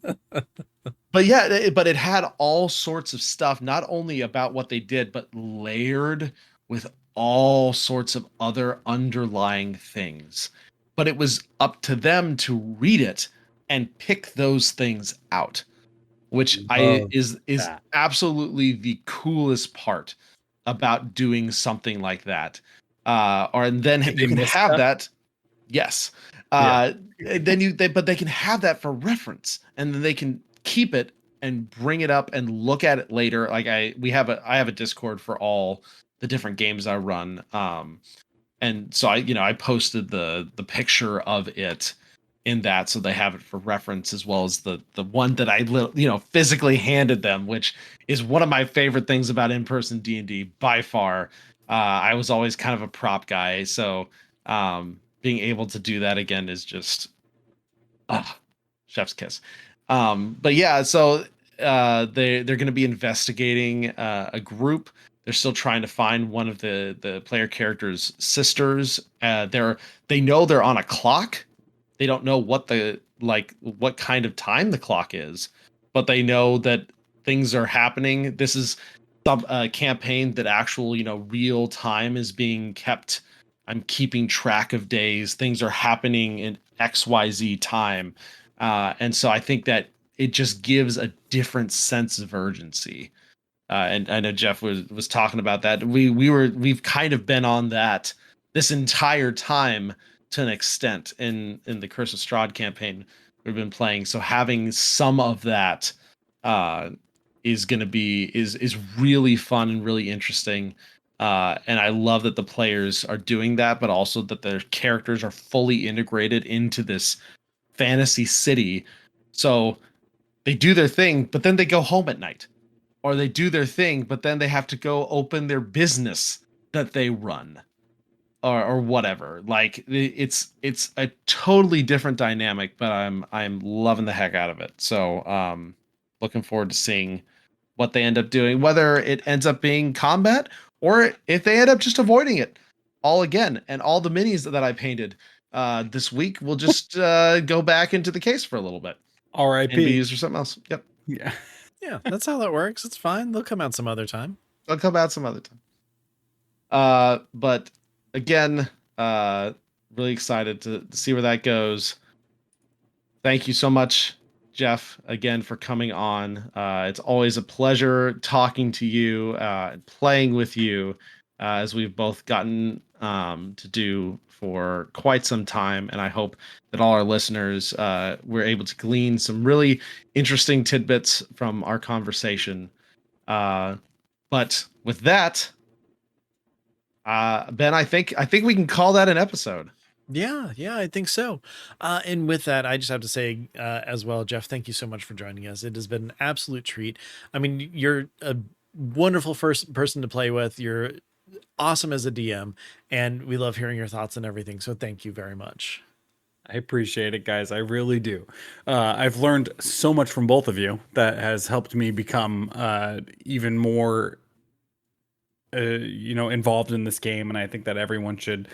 but yeah, but it had all sorts of stuff, not only about what they did, but layered with all sorts of other underlying things. But it was up to them to read it and pick those things out, which I love is that. absolutely the coolest part about doing something like that. Or and then Did they you can miss have that? that. Yes. Yeah. But they can have that for reference, and then they can keep it and bring it up and look at it later. Like I have a Discord for all the different games I run. And so I posted the picture of it in that, so they have it for reference, as well as the one that physically handed them, which is one of my favorite things about in-person D&D by far. I was always kind of a prop guy, so being able to do that again is just chef's kiss. But yeah, so they're going to be investigating a group. They're still trying to find one of the player characters' sisters. They know they're on a clock. They don't know what kind of time the clock is, but they know that things are happening. This is a campaign that actual real time is being kept. I'm keeping track of days. Things are happening in XYZ time. And so I think that it just gives a different sense of urgency. And I know Jeff was talking about that. We've kind of been on that this entire time to an extent in the Curse of Strahd campaign we've been playing. So having some of that uh, is going to be is really fun and really interesting. And I love that the players are doing that, but also that their characters are fully integrated into this fantasy city. So they do their thing, but then they go home at night, or they do their thing, but then they have to go open their business that they run, or whatever. Like it's a totally different dynamic, but I'm loving the heck out of it. So looking forward to seeing what they end up doing, whether it ends up being combat or if they end up just avoiding it all again. And all the minis that I painted this week will just go back into the case for a little bit and be R.I.P. used for something else. Yep. Yeah. Yeah, that's how that works. It's fine. They'll come out some other time. I'll come out some other time. But again, really excited to see where that goes. Thank you so much, Jeff, again for coming on. It's always a pleasure talking to you and playing with you, as we've both gotten to do for quite some time. And I hope that all our listeners were able to glean some really interesting tidbits from our conversation. But with that, Ben, I think we can call that an episode. Yeah, I think so. And with that, I just have to say as well, Jeff, thank you so much for joining us. It has been an absolute treat. I mean, you're a wonderful first person to play with. You're awesome as a DM, and we love hearing your thoughts and everything. So thank you very much. I appreciate it, guys. I really do. I've learned so much from both of you that has helped me become even more, involved in this game. And I think that everyone should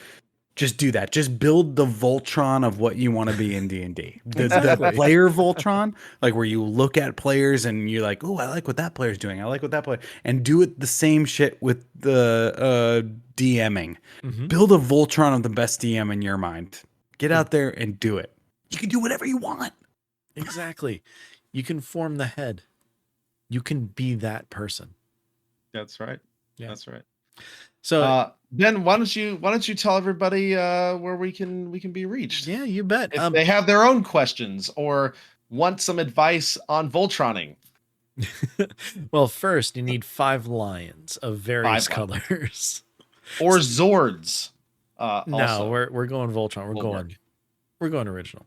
just do that. Just build the Voltron of what you want to be in D&D. The Exactly. player Voltron, like where you look at players and you're like, oh, I like what that player's doing. I like what that player, and do it the same shit with the DMing. Mhm. Build a Voltron of the best DM in your mind. Get out there and do it. You can do whatever you want. Exactly. You can form the head. you can be that person. That's right. Yeah. That's right. So Ben, why don't you tell everybody where we can be reached? Yeah, you bet. If they have their own questions or want some advice on Voltroning. Well, first you need 5 lions of various 5 lions. colors. Or Zords. No, also. we're going Voltron. We're going original.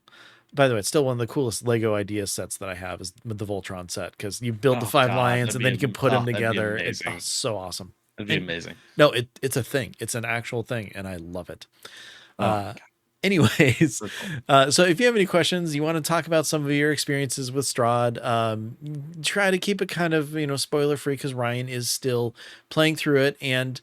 By the way, it's still one of the coolest Lego idea sets that I have is with the Voltron set, because you build the 5 lions and then you can put them together. It's so awesome. That'd be amazing. No, it's a thing. It's an actual thing, and I love it. Anyways, so if you have any questions, you want to talk about some of your experiences with Strahd, try to keep it kind of, spoiler free, because Ryan is still playing through it, and,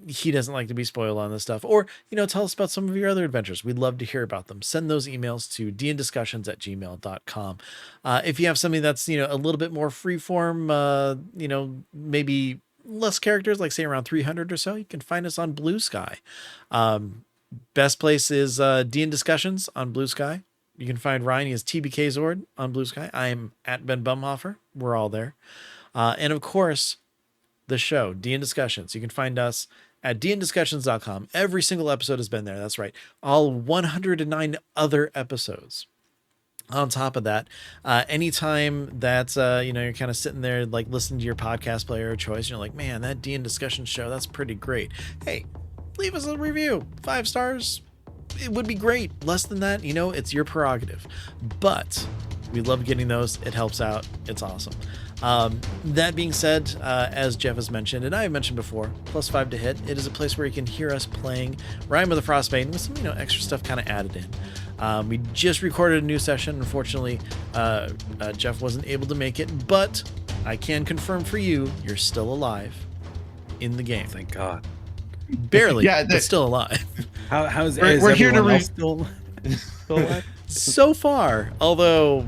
he doesn't like to be spoiled on this stuff. Or, tell us about some of your other adventures. We'd love to hear about them. Send those emails to dndiscussions@gmail.com. If you have something that's, a little bit more freeform, maybe less characters, like say around 300 or so, you can find us on Blue Sky. Best place is DN Discussions on Blue Sky. You can find Ryan, he has TBK Zord on Blue Sky. I'm at Ben Bumhofer. We're all there. And of course, the show, DN Discussions. You can find us at dndiscussions.com. Every single episode has been there. That's right. All 109 other episodes. On top of that, anytime that, you're kind of sitting there, like listening to your podcast player of choice, and you're like, man, that DN Discussion show, that's pretty great. Hey, leave us a review. 5 stars. It would be great. Less than that, it's your prerogative. But we love getting those. It helps out. It's awesome. That being said, as Jeff has mentioned, and I have mentioned before, +5 to hit. It is a place where you can hear us playing Rime of the Frostbane with some, extra stuff kind of added in. We just recorded a new session. Unfortunately, Jeff wasn't able to make it, but I can confirm for you, you're still alive in the game. Thank God. Barely, but still alive. We're here to still alive? So far, although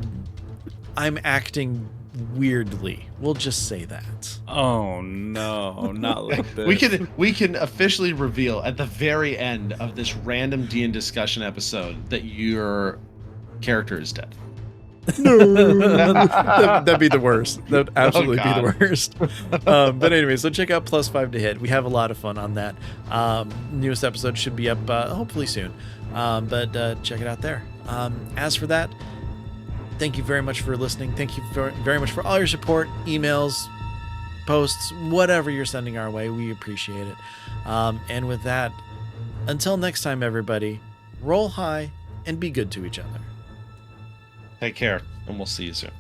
I'm acting weirdly, we'll just say that. Oh no, not like this. We can officially reveal at the very end of this random DN Discussion episode that your character is dead. No, that'd be the worst. That'd absolutely be the worst. But anyway, so check out +5 to hit. We have a lot of fun on that. Newest episode should be up hopefully soon. But check it out there. As for that, thank you very much for listening. Thank you very much for all your support, emails, posts, whatever you're sending our way. We appreciate it. And with that, until next time, everybody, roll high and be good to each other. Take care, and we'll see you soon.